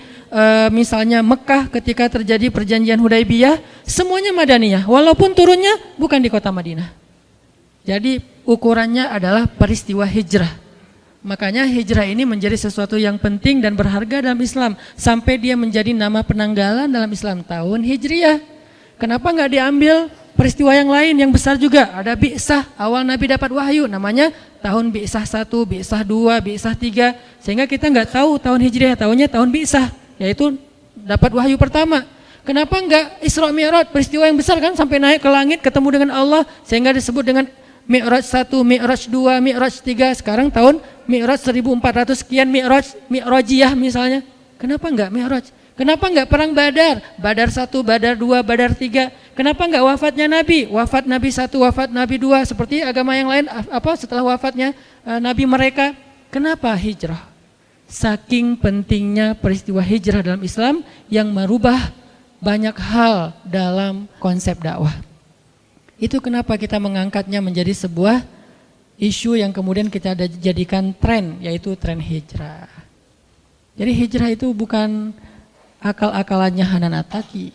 misalnya Mekah ketika terjadi perjanjian Hudaybiyah, semuanya Madaniyah. Walaupun turunnya bukan di kota Madinah. Jadi ukurannya adalah peristiwa hijrah. Makanya hijrah ini menjadi sesuatu yang penting dan berharga dalam Islam. Sampai dia menjadi nama penanggalan dalam Islam, tahun Hijriyah. Kenapa nggak diambil peristiwa yang lain yang besar juga? Ada Bi'sah, awal Nabi dapat wahyu, namanya tahun Bi'sah 1, Bi'sah 2, Bi'sah 3. Sehingga kita nggak tahu tahun Hijriyah, tahunnya tahun Bi'sah, yaitu dapat wahyu pertama. Kenapa nggak Isra Mi'raj, peristiwa yang besar kan, sampai naik ke langit ketemu dengan Allah, sehingga disebut dengan Mi'raj 1, Mi'raj 2, Mi'raj 3, sekarang tahun Mi'raj 1400 sekian Mi'rajiyah misalnya. Kenapa enggak Mi'raj? Kenapa enggak perang Badar? Badar 1, Badar 2, Badar 3. Kenapa enggak wafatnya Nabi? Wafat Nabi 1, wafat Nabi 2, seperti agama yang lain setelah wafatnya Nabi mereka. Kenapa hijrah? Saking pentingnya peristiwa hijrah dalam Islam yang merubah banyak hal dalam konsep dakwah. Itu kenapa kita mengangkatnya menjadi sebuah isu yang kemudian kita jadikan tren, yaitu tren hijrah. Jadi hijrah itu bukan akal-akalannya Hanan Attaqi.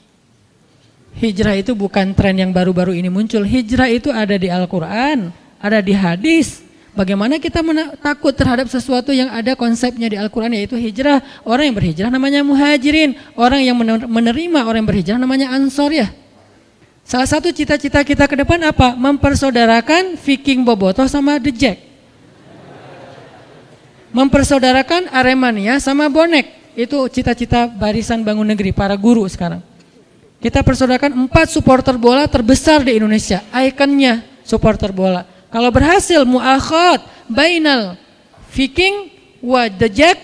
Hijrah itu bukan tren yang baru-baru ini muncul. Hijrah itu ada di Al-Quran, ada di hadis. Bagaimana kita takut terhadap sesuatu yang ada konsepnya di Al-Quran, yaitu hijrah. Orang yang berhijrah namanya muhajirin. Orang yang menerima orang yang berhijrah namanya ansor ya. Salah satu cita-cita kita ke depan apa? Mempersaudarakan Viking Bobotoh sama The Jack. Mempersaudarakan Aremania sama Bonek. Itu cita-cita Barisan Bangun Negeri, para guru sekarang. Kita persaudarakan 4 supporter bola terbesar di Indonesia. Ikonnya supporter bola. Kalau berhasil mu'akhad bainal Viking wa The Jack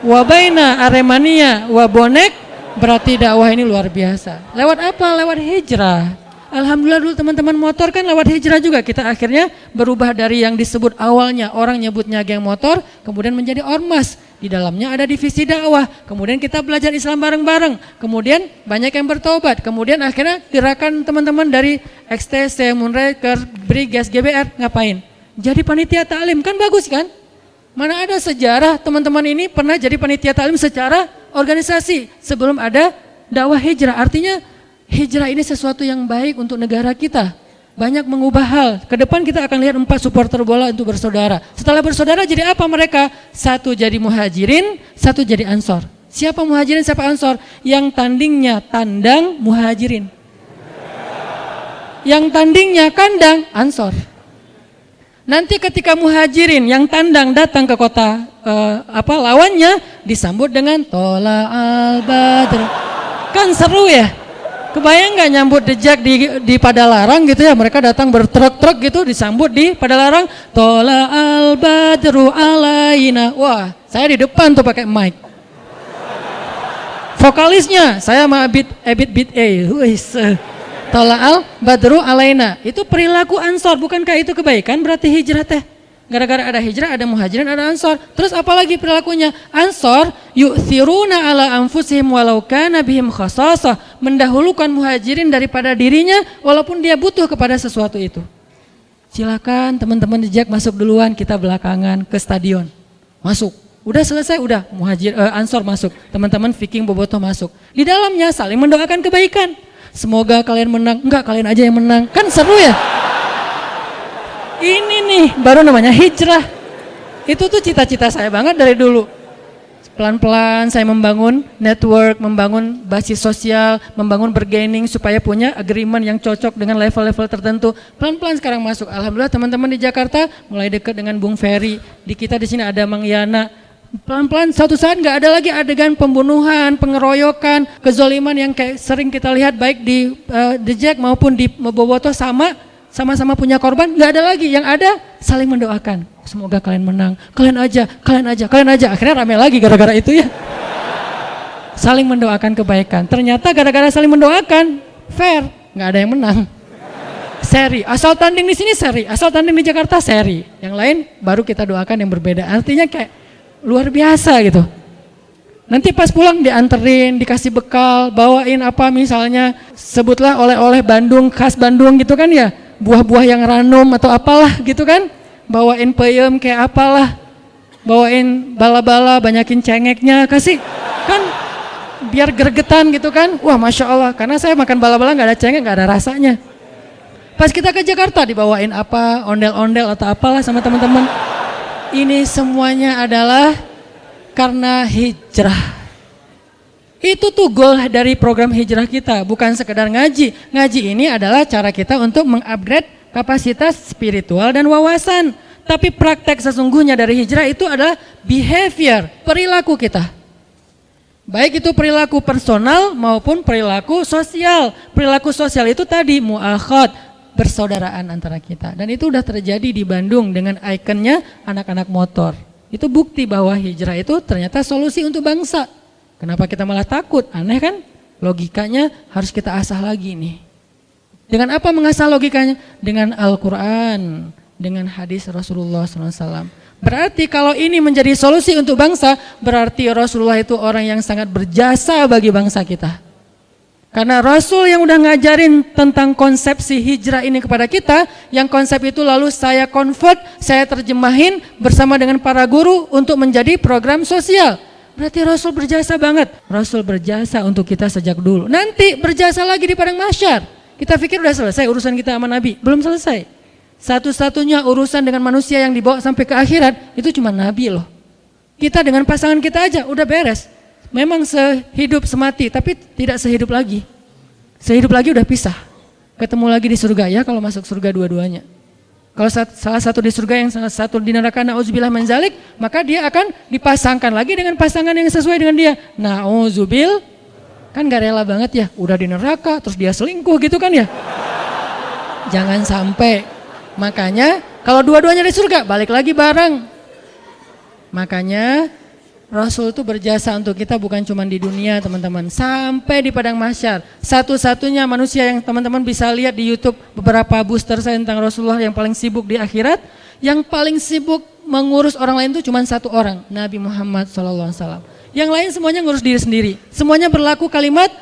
wa baina Aremania wa Bonek, berarti dakwah ini luar biasa. Lewat apa? Lewat hijrah. Alhamdulillah dulu teman-teman motor kan lewat hijrah juga. Kita akhirnya berubah dari yang disebut awalnya orang nyebutnya geng motor, kemudian menjadi ormas. Di dalamnya ada divisi dakwah. Kemudian kita belajar Islam bareng-bareng. Kemudian banyak yang bertobat. Kemudian akhirnya gerakan teman-teman dari XTC, Munreker, Brigas, GBR ngapain? Jadi panitia ta'lim, kan bagus kan? Mana ada sejarah teman-teman ini pernah jadi panitia ta'lim secara organisasi sebelum ada dakwah hijrah. Artinya hijrah ini sesuatu yang baik untuk negara kita. Banyak mengubah hal. Ke depan kita akan lihat 4 supporter bola untuk bersaudara. Setelah bersaudara jadi apa mereka? 1 jadi muhajirin, 1 jadi ansor. Siapa muhajirin, siapa ansor? Yang tandingnya tandang muhajirin. Yang tandingnya kandang ansor. Nanti ketika muhajirin yang tandang datang ke kota lawannya disambut dengan Tola al-Badr. Kan seru ya? Kebayang nggak nyambut dejak di Padalarang gitu ya? Mereka datang bertruk-truk gitu disambut di Padalarang. Tola al-Badru alaina. Wah, saya di depan tuh pakai mic. Vokalisnya saya sama Ebit Tola al-Badru alaina. Itu perilaku ansor, bukankah itu kebaikan? Berarti hijrah teh. Gara-gara ada hijrah, ada muhajirin, ada ansor. Terus apalagi perilakunya? Ansor yu'thiruna ala anfusihim walau kana bihim khasasah. Mendahulukan muhajirin daripada dirinya walaupun dia butuh kepada sesuatu itu. Silakan teman-teman jejak masuk duluan, kita belakangan ke stadion. Masuk. Udah selesai, udah ansor masuk. Teman-teman Viking Bobotoh masuk. Di dalamnya saling mendoakan kebaikan. Semoga kalian menang. Enggak, kalian aja yang menang. Kan seru ya? Ini nih baru namanya hijrah. Itu tuh cita-cita saya banget dari dulu. Pelan-pelan saya membangun network, membangun basis sosial, membangun bargaining supaya punya agreement yang cocok dengan level-level tertentu. Pelan-pelan sekarang masuk. Alhamdulillah teman-teman di Jakarta mulai dekat dengan Bung Ferry. Di kita di sini ada Mang Yana. Pelan-pelan suatu saat nggak ada lagi adegan pembunuhan, pengeroyokan, kezoliman yang kayak sering kita lihat baik di Dejek maupun di Bobotoh sama-sama punya korban, nggak ada lagi. Yang ada saling mendoakan. Semoga kalian menang, kalian aja. Akhirnya rame lagi gara-gara itu ya. Saling mendoakan kebaikan. Ternyata gara-gara saling mendoakan, fair, nggak ada yang menang. Seri, asal tanding di sini seri, asal tanding di Jakarta seri. Yang lain baru kita doakan yang berbeda. Artinya kayak luar biasa gitu. Nanti pas pulang dianterin, dikasih bekal, bawain apa misalnya, sebutlah oleh-oleh Bandung, khas Bandung gitu kan ya. Buah-buah yang ranum atau apalah gitu kan. Bawain peyem kayak apalah. Bawain bala-bala, banyakin cengeknya, kasih kan biar gregetan gitu kan. Wah Masya Allah, karena saya makan bala-bala gak ada cengek, gak ada rasanya. Pas kita ke Jakarta dibawain apa, ondel-ondel atau apalah sama teman-teman. Ini semuanya adalah karena hijrah. Itu tuh goal dari program hijrah kita, bukan sekedar ngaji. Ngaji ini adalah cara kita untuk mengupgrade kapasitas spiritual dan wawasan. Tapi praktek sesungguhnya dari hijrah itu adalah behavior, perilaku kita. Baik itu perilaku personal maupun perilaku sosial. Perilaku sosial itu tadi mu'akhad, persaudaraan antara kita. Dan itu udah terjadi di Bandung dengan ikonnya anak-anak motor. Itu bukti bahwa hijrah itu ternyata solusi untuk bangsa. Kenapa kita malah takut? Aneh kan? Logikanya harus kita asah lagi nih. Dengan apa mengasah logikanya? Dengan Al-Quran, dengan hadis Rasulullah SAW. Berarti kalau ini menjadi solusi untuk bangsa, berarti Rasulullah itu orang yang sangat berjasa bagi bangsa kita. Karena Rasul yang udah ngajarin tentang konsepsi hijrah ini kepada kita, yang konsep itu lalu saya convert, saya terjemahin bersama dengan para guru untuk menjadi program sosial. Berarti Rasul berjasa banget. Rasul berjasa untuk kita sejak dulu. Nanti berjasa lagi di padang mahsyar. Kita pikir udah selesai urusan kita sama Nabi. Belum selesai. Satu-satunya urusan dengan manusia yang dibawa sampai ke akhirat, itu cuma Nabi loh. Kita dengan pasangan kita aja udah beres. Memang sehidup semati, tapi tidak sehidup lagi. Sehidup lagi udah pisah. Ketemu lagi di surga ya kalau masuk surga dua-duanya. Kalau salah satu di surga yang salah satu di neraka, na'udzubillah min zalik, maka dia akan dipasangkan lagi dengan pasangan yang sesuai dengan dia. Na'udzubil, kan gak rela banget ya, udah di neraka terus dia selingkuh gitu kan ya. Jangan sampai. Makanya kalau dua-duanya di surga, balik lagi bareng. Makanya Rasul itu berjasa untuk kita bukan cuma di dunia teman-teman, sampai di padang mahsyar. Satu-satunya manusia yang teman-teman bisa lihat di YouTube beberapa booster saya tentang Rasulullah yang paling sibuk di akhirat, yang paling sibuk mengurus orang lain itu cuma satu orang, Nabi Muhammad SAW. Yang lain semuanya ngurus diri sendiri. Semuanya berlaku kalimat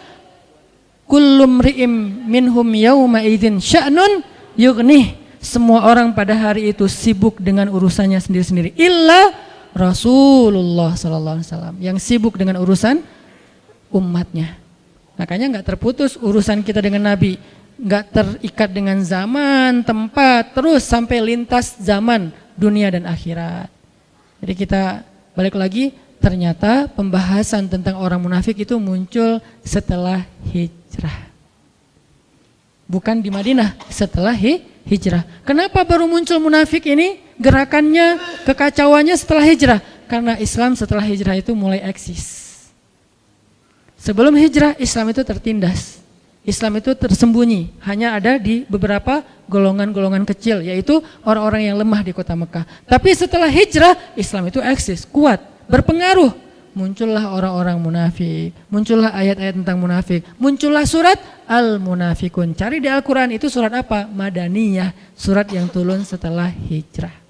kullum ri'im minhum yawma idzin sya'nun yughnih. Semua orang pada hari itu sibuk dengan urusannya sendiri-sendiri. Illa Rasulullah SAW yang sibuk dengan urusan umatnya. Makanya nggak terputus urusan kita dengan Nabi, nggak terikat dengan zaman, tempat, terus sampai lintas zaman dunia dan akhirat. Jadi kita balik lagi, Ternyata pembahasan tentang orang munafik itu muncul setelah hijrah. Bukan di Madinah, setelah hijrah. Kenapa baru muncul munafik ini? Gerakannya, kekacauannya setelah hijrah. Karena Islam setelah hijrah itu mulai eksis. Sebelum hijrah, Islam itu tertindas. Islam itu tersembunyi, hanya ada di beberapa golongan-golongan kecil, yaitu orang-orang yang lemah di kota Mekah. Tapi setelah hijrah, Islam itu eksis, kuat, berpengaruh. Muncullah orang-orang munafik, muncullah ayat-ayat tentang munafik, muncullah surat Al-Munafikun. Cari di Al-Quran, itu surat apa? Madaniyah, surat yang turun setelah hijrah.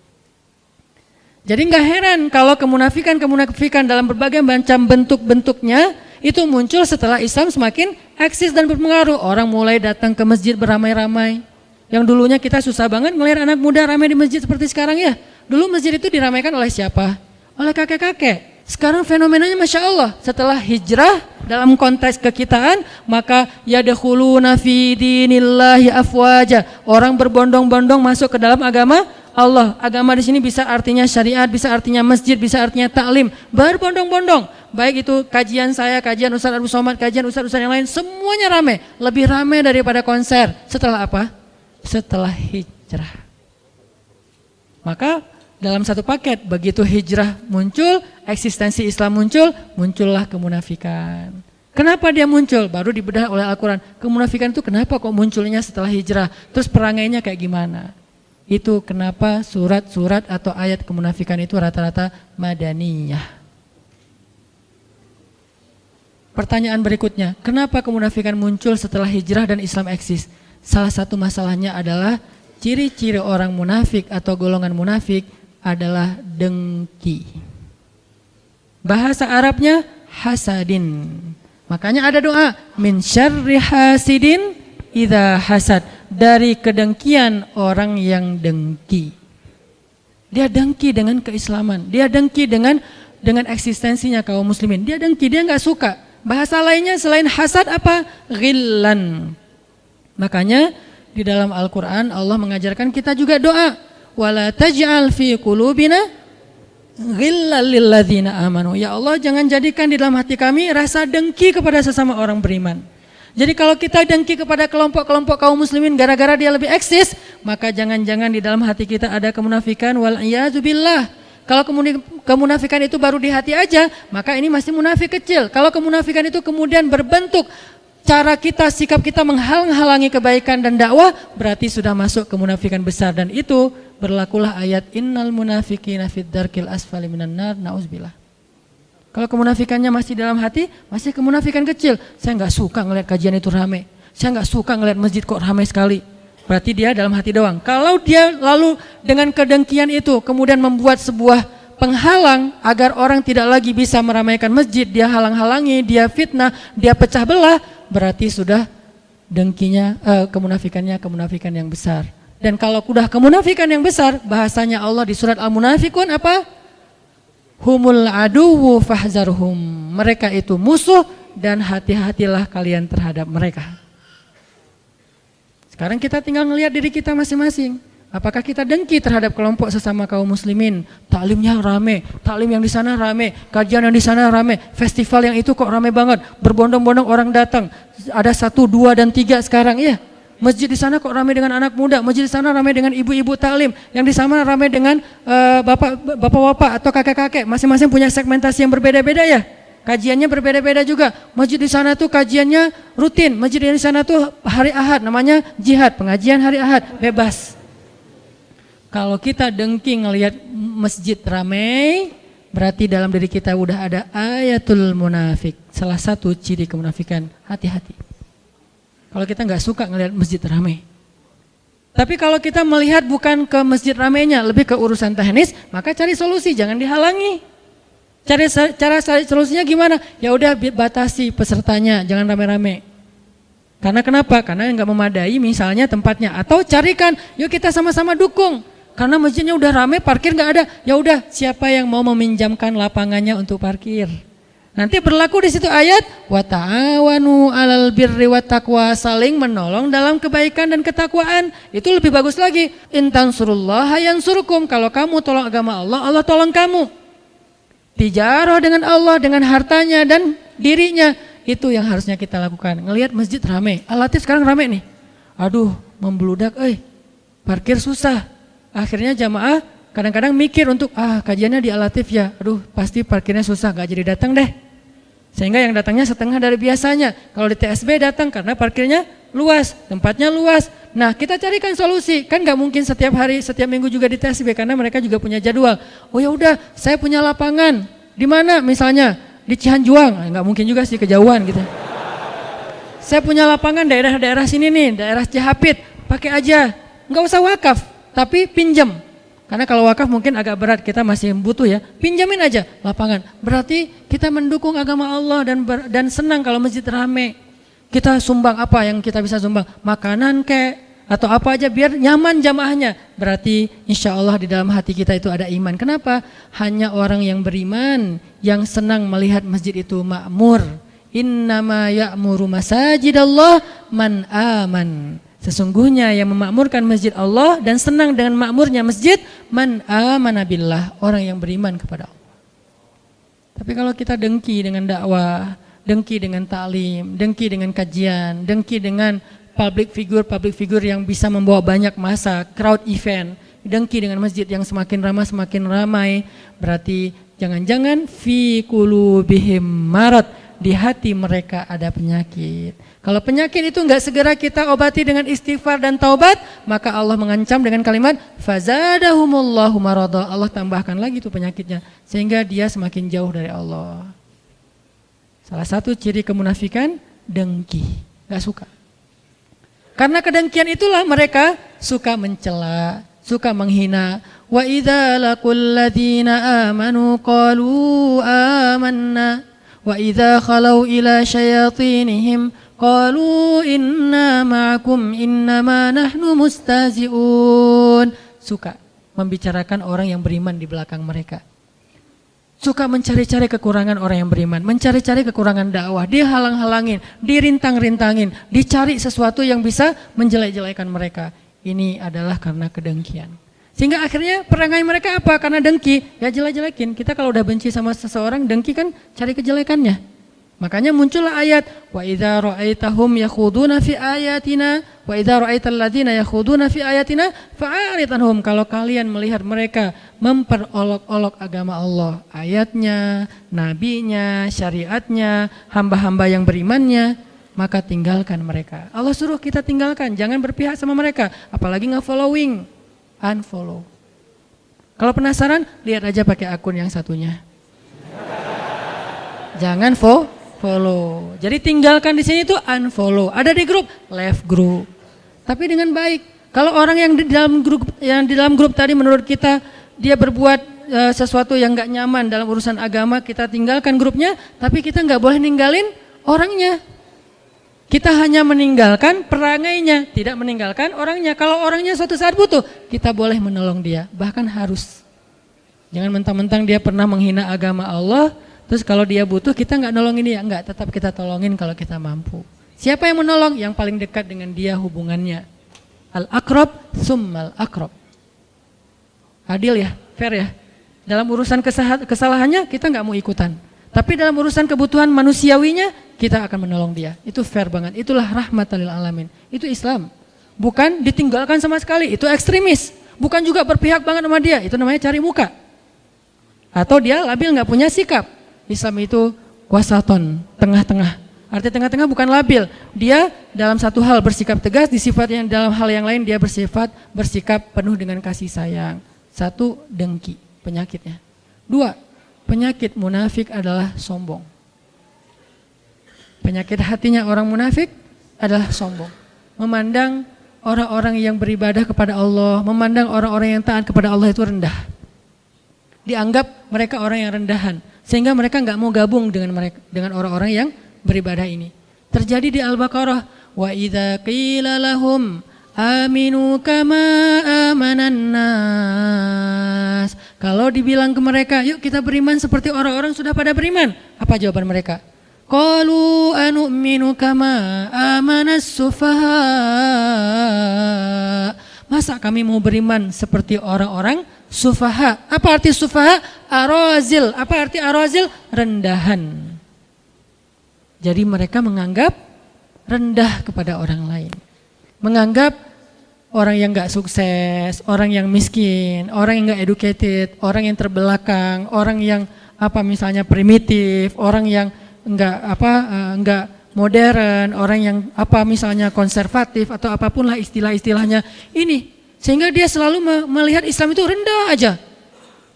Jadi nggak heran kalau kemunafikan dalam berbagai macam bentuk-bentuknya itu muncul setelah Islam semakin eksis dan berpengaruh. Orang mulai datang ke masjid beramai-ramai. Yang dulunya kita susah banget ngelihat anak muda ramai di masjid seperti sekarang ya. Dulu masjid itu diramaikan oleh siapa? Oleh kakek-kakek. Sekarang fenomenanya Masya Allah, setelah hijrah dalam konteks kekitaan, maka yadkhuluna fi dinillahi afwaja. Orang berbondong-bondong masuk ke dalam agama Allah. Agama di sini bisa artinya syariat, bisa artinya masjid, bisa artinya taklim. Berbondong-bondong. Baik itu kajian saya, kajian Ustaz Abu Somad, kajian Ustaz-Ustaz yang lain, semuanya ramai. Lebih ramai daripada konser. Setelah apa? Setelah hijrah. Maka dalam satu paket, begitu hijrah muncul, eksistensi Islam muncul, muncullah kemunafikan. Kenapa dia muncul? Baru dibedah oleh Al-Quran. Kemunafikan itu kenapa kok munculnya setelah hijrah? Terus perangainya kayak gimana? Itu kenapa surat-surat atau ayat kemunafikan itu rata-rata madaniyah. Pertanyaan berikutnya, kenapa kemunafikan muncul setelah hijrah dan Islam eksis? Salah satu masalahnya adalah ciri-ciri orang munafik atau golongan munafik adalah dengki. Bahasa Arabnya hasadin. Makanya ada doa, min syarri hasidin idza hasad, dari kedengkian orang yang dengki. Dia dengki dengan keislaman, dia dengki dengan eksistensinya kaum muslimin. Dia dengki, dia enggak suka. Bahasa lainnya selain hasad apa? Ghillan. Makanya di dalam Al-Quran Allah mengajarkan kita juga doa. Wala taj'al fi qulubina ghillan lilladzina amanu. Ya Allah, jangan jadikan di dalam hati kami rasa dengki kepada sesama orang beriman. Jadi kalau kita dengki kepada kelompok-kelompok kaum muslimin gara-gara dia lebih eksis, maka jangan-jangan di dalam hati kita ada kemunafikan, wal iyadu billah. Kalau kemunafikan itu baru di hati aja, maka ini masih munafik kecil. Kalau kemunafikan itu kemudian berbentuk cara kita, sikap kita menghalang-halangi kebaikan dan dakwah, berarti sudah masuk kemunafikan besar. Dan itu berlakulah ayat innal munafiqina fid darkil asfali minan nar, nauzubillah. Kalau kemunafikannya masih dalam hati, masih kemunafikan kecil. Saya nggak suka ngelihat kajian itu ramai. Saya nggak suka ngelihat masjid kok ramai sekali. Berarti dia dalam hati doang. Kalau dia lalu dengan kedengkian itu kemudian membuat sebuah penghalang agar orang tidak lagi bisa meramaikan masjid, dia halang-halangi, dia fitnah, dia pecah belah, berarti sudah dengkinya, kemunafikan yang besar. Dan kalau sudah kemunafikan yang besar, bahasanya Allah di surat Al-Munafikun apa? Humul aduwu fahzarhum. Mereka itu musuh dan hati-hatilah kalian terhadap mereka. Sekarang kita tinggal ngelihat diri kita masing-masing. Apakah kita dengki terhadap kelompok sesama kaum muslimin? Taklimnya rame, taklim yang di sana rame, kajian yang di sana rame, festival yang itu kok rame banget, berbondong-bondong orang datang. Ada 1, 2, dan 3 sekarang ya. Masjid di sana kok rame dengan anak muda, masjid di sana rame dengan ibu-ibu taklim, yang di sana rame dengan bapak-bapak atau kakek-kakek. Masing-masing punya segmentasi yang berbeda-beda ya. Kajiannya berbeda-beda juga. Masjid di sana tuh kajiannya rutin. Masjid di sana tuh hari Ahad, namanya jihad, pengajian hari Ahad, bebas. Kalau kita dengki ngelihat masjid ramai, berarti dalam diri kita udah ada ayatul munafik. Salah satu ciri kemunafikan, hati-hati. Kalau kita nggak suka ngelihat masjid ramai. Tapi kalau kita melihat bukan ke masjid ramainya, lebih ke urusan teknis, maka cari solusi, jangan dihalangi. Cara solusinya gimana? Ya udah batasi pesertanya, jangan rame-rame. Karena kenapa? Karena nggak memadai misalnya tempatnya. Atau carikan, yuk kita sama-sama dukung. Karena masjidnya udah rame, parkir nggak ada. Ya udah, siapa yang mau meminjamkan lapangannya untuk parkir? Nanti berlaku di situ ayat wa ta'awanu 'alal birri wat taqwa, saling menolong dalam kebaikan dan ketakwaan. Itu lebih bagus lagi. In tansurullaha yansurkum, kalau kamu tolong agama Allah, Allah tolong kamu. Tijarah dengan Allah, dengan hartanya dan dirinya. Itu yang harusnya kita lakukan. Ngelihat masjid rame. Al-Latif sekarang rame nih. Aduh, membludak, parkir susah. Akhirnya jamaah kadang-kadang mikir untuk, kajiannya di Al-Latif ya. Aduh, pasti parkirnya susah, gak jadi datang deh. Sehingga yang datangnya setengah dari biasanya. Kalau di TSB datang karena parkirnya luas, tempatnya luas. Nah, kita carikan solusi. Kan gak mungkin setiap hari, setiap minggu juga di TSB karena mereka juga punya jadwal. Oh ya udah, saya punya lapangan. Di mana misalnya? Di Cihanjuang. Nggak mungkin juga sih, kejauhan gitu. Saya punya lapangan daerah-daerah sini nih, daerah Cihapit, pakai aja. Nggak usah wakaf, tapi pinjam. Karena kalau wakaf mungkin agak berat, kita masih butuh ya. Pinjamin aja lapangan. Berarti kita mendukung agama Allah dan senang kalau masjid rame. Kita sumbang apa yang kita bisa sumbang? Makanan atau apa aja biar nyaman jamaahnya. Berarti insya Allah di dalam hati kita itu ada iman. Kenapa? Hanya orang yang beriman yang senang melihat masjid itu makmur. Innama ya'muru masajidallah man aman. Sesungguhnya yang memakmurkan masjid Allah dan senang dengan makmurnya masjid, man amana billah, orang yang beriman kepada Allah. Tapi kalau kita dengki dengan dakwah, dengki dengan ta'lim, dengki dengan kajian, dengki dengan public figure yang bisa membawa banyak massa, crowd event, dengki dengan masjid yang semakin ramai, berarti jangan-jangan fi qulubihim marad, di hati mereka ada penyakit. Kalau penyakit itu enggak segera kita obati dengan istighfar dan taubat, maka Allah mengancam dengan kalimat fazadahumullahu marada, Allah tambahkan lagi itu penyakitnya sehingga dia semakin jauh dari Allah. Salah satu ciri kemunafikan dengki, enggak suka. Karena kedengkian itulah mereka suka mencela, suka menghina. Wa idza laqul ladzina amanu qalu amanna wa idza khalau ila syayatinihim qalu inna ma'akum innama nahnu mustazi'un. Suka membicarakan orang yang beriman di belakang mereka. Suka mencari-cari kekurangan orang yang beriman, mencari-cari kekurangan dakwah, dihalang-halangin, dirintang-rintangin, dicari sesuatu yang bisa menjelek-jelekan mereka. Ini adalah karena kedengkian. Sehingga akhirnya perangai mereka apa? Karena dengki, ya jelek-jelekin. Kita kalau udah benci sama seseorang, dengki kan cari kejelekannya. Makanya muncullah ayat wa idza ra'aitahum yakhuduna fi ayatina wa idza ra'aital ladzina yakhuduna fi ayatina fa'arid anhum. Kalau kalian melihat mereka memperolok-olok agama Allah, ayatnya, nabinya, syariatnya, hamba-hamba yang berimannya, maka tinggalkan mereka. Allah suruh kita tinggalkan, jangan berpihak sama mereka, apalagi nge-following, unfollow. Kalau penasaran, lihat aja pakai akun yang satunya. Jangan follow. Jadi tinggalkan di sini itu unfollow. Ada di grup, left grup. Tapi dengan baik. Kalau orang yang di dalam grup tadi menurut kita dia berbuat sesuatu yang nggak nyaman dalam urusan agama, kita tinggalkan grupnya. Tapi kita nggak boleh ninggalin orangnya. Kita hanya meninggalkan perangainya, tidak meninggalkan orangnya. Kalau orangnya suatu saat butuh, kita boleh menolong dia, bahkan harus. Jangan mentang-mentang dia pernah menghina agama Allah, terus kalau dia butuh kita nggak nolongin dia, enggak, tetap kita tolongin kalau kita mampu. Siapa yang menolong? Yang paling dekat dengan dia hubungannya. Al-aqrab summal aqrab. Adil ya, fair ya. Dalam urusan kesalahannya kita nggak mau ikutan. Tapi dalam urusan kebutuhan manusiawinya kita akan menolong dia. Itu fair banget. Itulah rahmatan lil alamin. Itu Islam. Bukan ditinggalkan sama sekali. Itu ekstremis. Bukan juga berpihak banget sama dia. Itu namanya cari muka. Atau dia labil nggak punya sikap. Islam itu wasaton, tengah-tengah. Arti tengah-tengah bukan labil. Dia dalam satu hal bersikap tegas, di sifat yang dalam hal yang lain dia bersikap penuh dengan kasih sayang. Satu, dengki, penyakitnya. Dua, penyakit munafik adalah sombong. Penyakit hatinya orang munafik adalah sombong. Memandang orang-orang yang beribadah kepada Allah, memandang orang-orang yang taat kepada Allah itu rendah. Dianggap mereka orang yang rendahan. Sehingga mereka nggak mau gabung dengan orang-orang yang beribadah ini. Terjadi di Al-Baqarah, wa idza qila lahum aminu kama amanan nas. Kalau dibilang ke mereka, yuk kita beriman seperti orang-orang sudah pada beriman. Apa jawaban mereka? Qalu anu'minu kama amanas sufaha. Masa kami mau beriman seperti orang-orang Sufaha. Apa arti sufaha? Arazil. Apa arti arazil? Rendahan. Jadi mereka menganggap rendah kepada orang lain. Menganggap orang yang gak sukses, orang yang miskin, orang yang gak educated, orang yang terbelakang, orang yang misalnya primitif, orang yang enggak modern, orang yang misalnya konservatif atau apapun lah istilah-istilahnya ini, sehingga dia selalu melihat Islam itu rendah aja.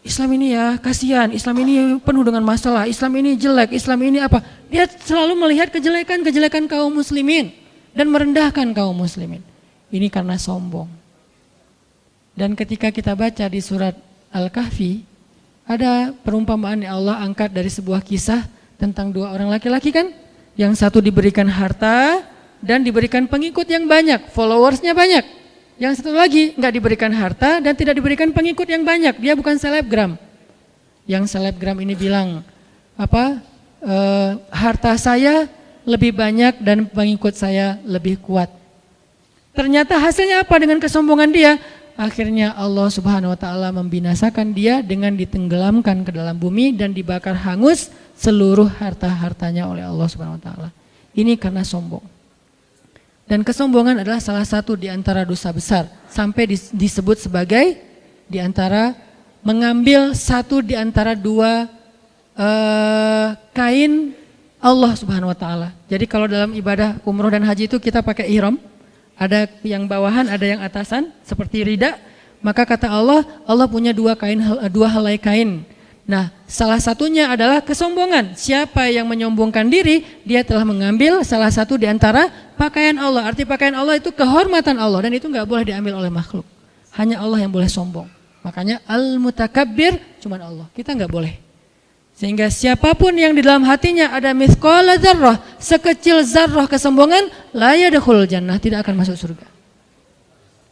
Islam ini ya kasihan, Islam ini penuh dengan masalah, Islam ini jelek, Islam ini apa? Dia selalu melihat kejelekan-kejelekan kaum muslimin dan merendahkan kaum muslimin. Ini karena sombong. Dan ketika kita baca di surat Al-Kahfi, ada perumpamaan yang Allah angkat dari sebuah kisah tentang dua orang laki-laki kan? Yang satu diberikan harta dan diberikan pengikut yang banyak, followersnya banyak. Yang satu lagi nggak diberikan harta dan tidak diberikan pengikut yang banyak, dia bukan selebgram. Yang selebgram ini bilang, harta saya lebih banyak dan pengikut saya lebih kuat. Ternyata hasilnya apa dengan kesombongan dia? Akhirnya Allah Subhanahu wa taala membinasakan dia dengan ditenggelamkan ke dalam bumi dan dibakar hangus seluruh harta-hartanya oleh Allah Subhanahu wa taala. Ini karena sombong. Dan kesombongan adalah salah satu di antara dosa besar, sampai disebut sebagai di antara mengambil satu di antara dua kain Allah Subhanahu wa taala. Jadi kalau dalam ibadah umroh dan haji itu kita pakai ihram, ada yang bawahan, ada yang atasan seperti rida, maka kata Allah punya dua helai kain. Nah, salah satunya adalah kesombongan. Siapa yang menyombongkan diri, dia telah mengambil salah satu di antara pakaian Allah. Arti pakaian Allah itu kehormatan Allah dan itu nggak boleh diambil oleh makhluk. Hanya Allah yang boleh sombong. Makanya al-mutakabbir cuma Allah. Kita nggak boleh. Sehingga siapapun yang di dalam hatinya ada mithqala dzarrah, sekecil zarrah kesombongan, la yadkhulul jannah, tidak akan masuk surga.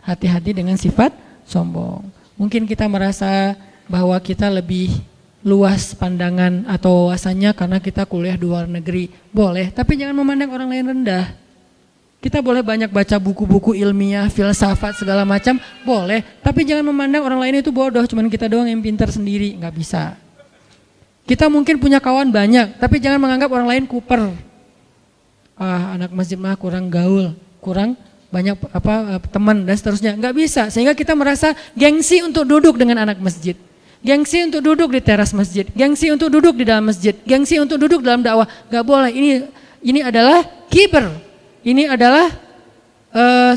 Hati-hati dengan sifat sombong. Mungkin kita merasa bahwa kita lebih luas pandangan atau wawasannya karena kita kuliah di luar negeri, boleh, tapi jangan memandang orang lain rendah. Kita boleh banyak baca buku-buku ilmiah, filsafat segala macam, boleh, tapi jangan memandang orang lain itu bodoh, cuman kita doang yang pintar sendiri, nggak bisa. Kita mungkin punya kawan banyak, tapi jangan menganggap orang lain kuper. Anak masjid mah kurang gaul, kurang banyak teman dan seterusnya, nggak bisa. Sehingga kita merasa gengsi untuk duduk dengan anak masjid. Gengsi untuk duduk di teras masjid, gengsi untuk duduk di dalam masjid, gengsi untuk duduk dalam dakwah, gak boleh. Ini adalah kiber, ini adalah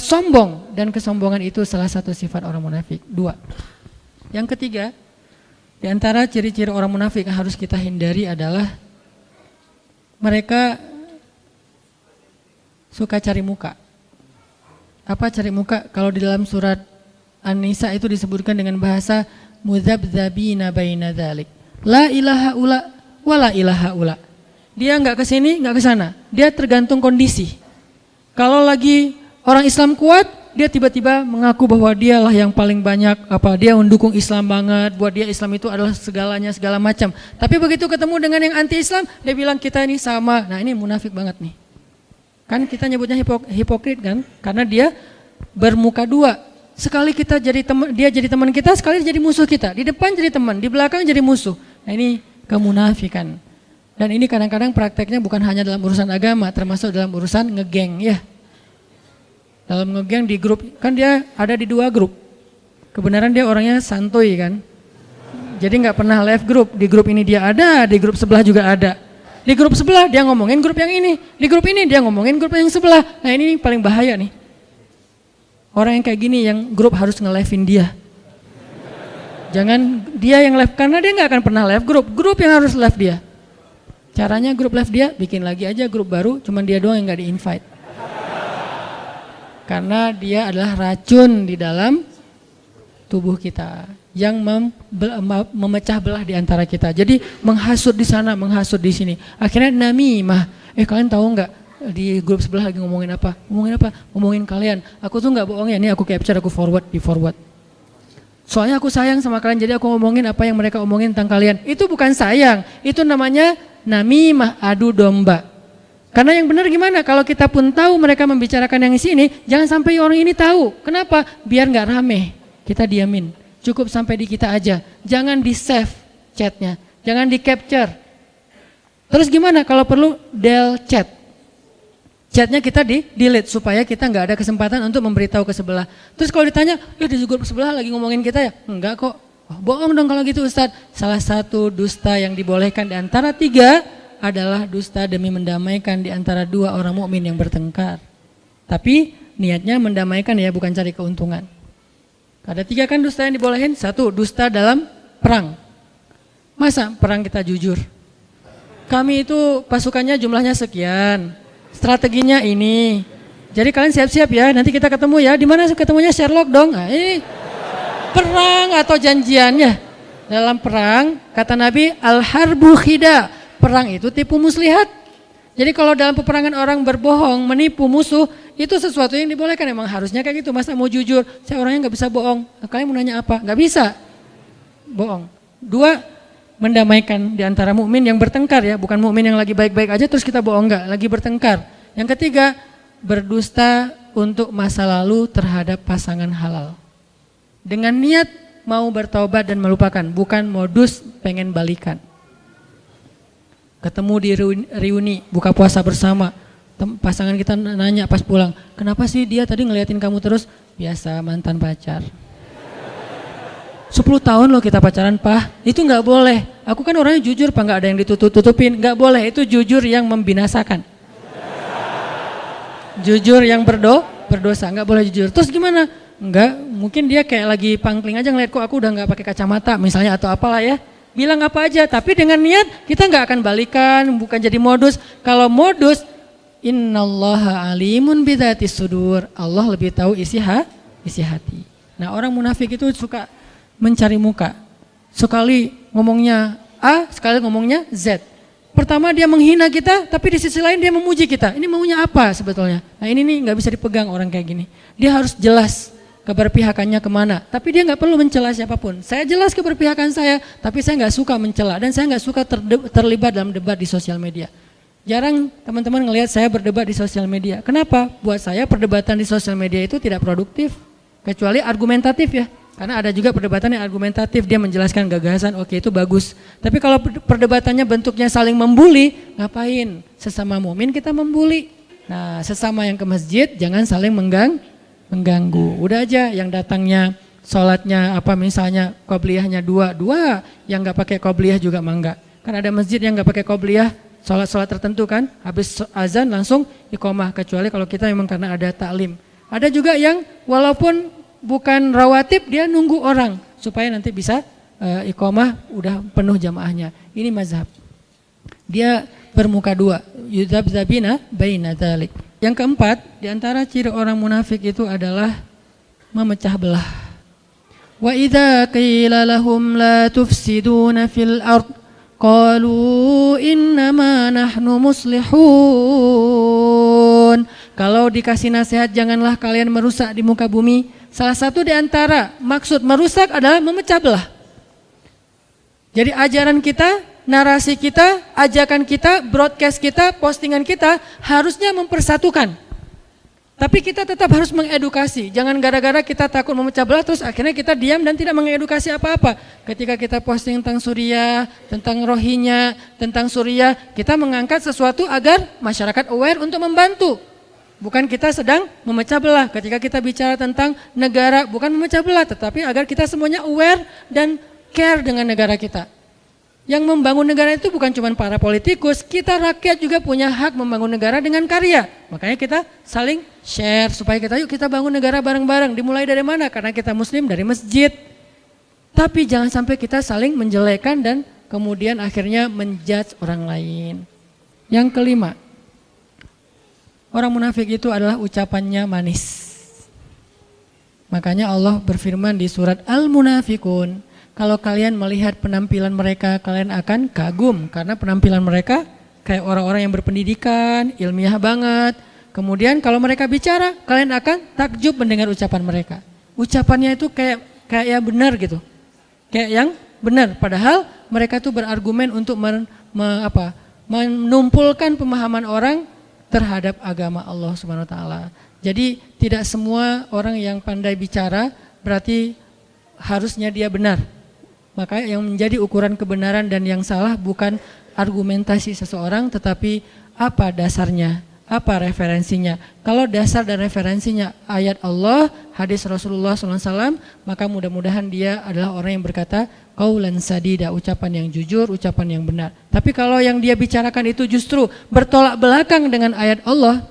sombong, dan kesombongan itu salah satu sifat orang munafik. 2. Yang ketiga, di antara ciri-ciri orang munafik yang harus kita hindari adalah mereka suka cari muka. Apa cari muka? Kalau di dalam surat An-Nisa itu disebutkan dengan bahasa mudzabdzabina baina dzalik. La ilaha ula wa la ilaha ula. Dia enggak ke sini, enggak ke sana. Dia tergantung kondisi. Kalau lagi orang Islam kuat, dia tiba-tiba mengaku bahwa dialah yang paling banyak dia mendukung Islam banget, buat dia Islam itu adalah segalanya, segala macam. Tapi begitu ketemu dengan yang anti-Islam, dia bilang kita ini sama. Nah, ini munafik banget nih. Kan kita nyebutnya hipokrit kan? Karena dia bermuka dua. Sekali kita jadi teman, dia jadi teman kita, sekali jadi musuh kita. Di depan jadi teman, di belakang jadi musuh. Nah, ini kemunafikan. Dan ini kadang-kadang prakteknya bukan hanya dalam urusan agama, termasuk dalam urusan ngegeng ya. Dalam ngegeng di grup, kan dia ada di 2 grup. Kebenaran dia orangnya santuy kan. Jadi nggak pernah left grup. Di grup ini dia ada, di grup sebelah juga ada. Di grup sebelah dia ngomongin grup yang ini, di grup ini dia ngomongin grup yang sebelah. Nah, ini paling bahaya nih. Orang yang kayak gini yang grup harus nge-live-in dia. Jangan dia yang live, karena dia nggak akan pernah live grup yang harus live dia. Caranya grup live dia, bikin lagi aja grup baru, cuman dia doang yang nggak di-invite. Karena dia adalah racun di dalam tubuh kita yang memecah belah di antara kita. Jadi menghasut di sana, menghasut di sini. Akhirnya namimah. Kalian tahu nggak di grup sebelah lagi ngomongin apa? Ngomongin kalian. Aku tuh nggak bohong ya, ini aku capture, aku di forward. Soalnya aku sayang sama kalian, jadi aku ngomongin apa yang mereka omongin tentang kalian. Itu bukan sayang, itu namanya namimah, adu domba. Karena yang benar gimana? Kalau kita pun tahu mereka membicarakan yang di sini, jangan sampai orang ini tahu. Kenapa? Biar nggak rame. Kita diamin. Cukup sampai di kita aja. Jangan di save chatnya, jangan di capture. Terus gimana kalau perlu delete chat? Chatnya kita di delete supaya kita nggak ada kesempatan untuk memberitahu ke sebelah. Terus kalau ditanya, di grup sebelah lagi ngomongin kita ya? Enggak kok. Oh, bohong dong kalau gitu Ustadz. Salah satu dusta yang dibolehkan di antara 3 adalah dusta demi mendamaikan di antara 2 orang mukmin yang bertengkar. Tapi niatnya mendamaikan ya, bukan cari keuntungan. Ada 3 kan dusta yang dibolehin. 1, dusta dalam perang. Masa perang kita jujur? Kami itu pasukannya jumlahnya sekian, strateginya ini. Jadi kalian siap-siap ya, nanti kita ketemu ya. Di mana ketemunya? Sherlock dong. Nah, ini perang atau janjiannya. Dalam perang, kata Nabi, al-harbu khida. Perang itu tipu muslihat. Jadi kalau dalam peperangan orang berbohong, menipu musuh, itu sesuatu yang dibolehkan. Emang harusnya kayak gitu. Masa mau jujur? Saya orangnya nggak bisa bohong. Kalian mau nanya apa? Nggak bisa bohong. 2, mendamaikan di antara mukmin yang bertengkar ya, bukan mukmin yang lagi baik-baik aja terus kita bohong, enggak, lagi bertengkar. Yang 3, berdusta untuk masa lalu terhadap pasangan halal. Dengan niat mau bertaubat dan melupakan, bukan modus pengen balikan. Ketemu di reuni, buka puasa bersama, pasangan kita nanya pas pulang, kenapa sih dia tadi ngeliatin kamu terus? Biasa, mantan pacar. 10 tahun loh kita pacaran, Pak. Itu nggak boleh. Aku kan orangnya jujur, Pak, nggak ada yang ditutup-tutupin. Nggak boleh, itu jujur yang membinasakan. Jujur yang berdosa, nggak boleh jujur. Terus gimana? Enggak, mungkin dia kayak lagi pangkling aja ngeliat kok aku udah nggak pakai kacamata misalnya atau apalah ya. Bilang apa aja, tapi dengan niat kita nggak akan balikan, bukan jadi modus. Kalau modus, innallaha alimun bidzatis sudur. Allah lebih tahu isi hati. Nah, orang munafik itu suka mencari muka. Sekali ngomongnya A, sekali ngomongnya Z. Pertama dia menghina kita, tapi di sisi lain dia memuji kita. Ini maunya apa sebetulnya? Nah, ini nih nggak bisa dipegang orang kayak gini. Dia harus jelas keberpihakannya kemana. Tapi dia nggak perlu mencela siapapun. Saya jelas keberpihakan saya, tapi saya nggak suka mencela dan saya nggak suka terlibat dalam debat di sosial media. Jarang teman-teman ngelihat saya berdebat di sosial media. Kenapa? Buat saya perdebatan di sosial media itu tidak produktif, kecuali argumentatif ya. Karena ada juga perdebatan yang argumentatif, dia menjelaskan gagasan, oke itu bagus. Tapi kalau perdebatannya bentuknya saling membuli, ngapain? Sesama mukmin kita membuli. Nah, sesama yang ke masjid jangan saling mengganggu. Udah aja yang datangnya sholatnya apa misalnya qobliyahnya 2, yang nggak pakai qobliyah juga mangga. Kan ada masjid yang nggak pakai qobliyah, sholat tertentu kan, habis azan langsung iqomah, kecuali kalau kita memang karena ada taklim. Ada juga yang walaupun bukan rawatib, dia nunggu orang supaya nanti bisa iqomah udah penuh jamaahnya. Ini mazhab. Dia bermuka 2, yudzabzabina baina dzalik. Yang keempat, di antara ciri orang munafik itu adalah memecah belah. Wa idza qila lahum la tufsiduna fil ard qalu innama nahnu muslihun. Kalau dikasih nasihat janganlah kalian merusak di muka bumi, salah satu di antara maksud merusak adalah memecah belah. Jadi ajaran kita, narasi kita, ajakan kita, broadcast kita, postingan kita harusnya mempersatukan. Tapi kita tetap harus mengedukasi. Jangan gara-gara kita takut memecah belah terus akhirnya kita diam dan tidak mengedukasi apa-apa. Ketika kita posting tentang Suriah, tentang Rohingya, tentang Suriah, kita mengangkat sesuatu agar masyarakat aware untuk membantu. Bukan kita sedang memecah belah. Ketika kita bicara tentang negara, bukan memecah belah, tetapi agar kita semuanya aware dan care dengan negara kita. Yang membangun negara itu bukan cuma para politikus, kita rakyat juga punya hak membangun negara dengan karya. Makanya kita saling share supaya yuk kita bangun negara bareng-bareng. Dimulai dari mana? Karena kita muslim dari masjid. Tapi jangan sampai kita saling menjelekan dan kemudian akhirnya menjudge orang lain. Yang kelima, orang munafik itu adalah ucapannya manis. Makanya Allah berfirman di surat Al-Munafikun, kalau kalian melihat penampilan mereka, kalian akan kagum karena penampilan mereka kayak orang-orang yang berpendidikan, ilmiah banget. Kemudian kalau mereka bicara, kalian akan takjub mendengar ucapan mereka. Ucapannya itu kayak yang benar gitu. Kayak yang benar, padahal mereka itu berargumen untuk menumpulkan pemahaman orang terhadap agama Allah Subhanahu wa taala. Jadi tidak semua orang yang pandai bicara berarti harusnya dia benar. Maka yang menjadi ukuran kebenaran dan yang salah bukan argumentasi seseorang, tetapi apa dasarnya, apa referensinya. Kalau dasar dan referensinya ayat Allah, hadis Rasulullah SAW, maka mudah-mudahan dia adalah orang yang berkata qaulan sadida, ucapan yang jujur, ucapan yang benar. Tapi kalau yang dia bicarakan itu justru bertolak belakang dengan ayat Allah,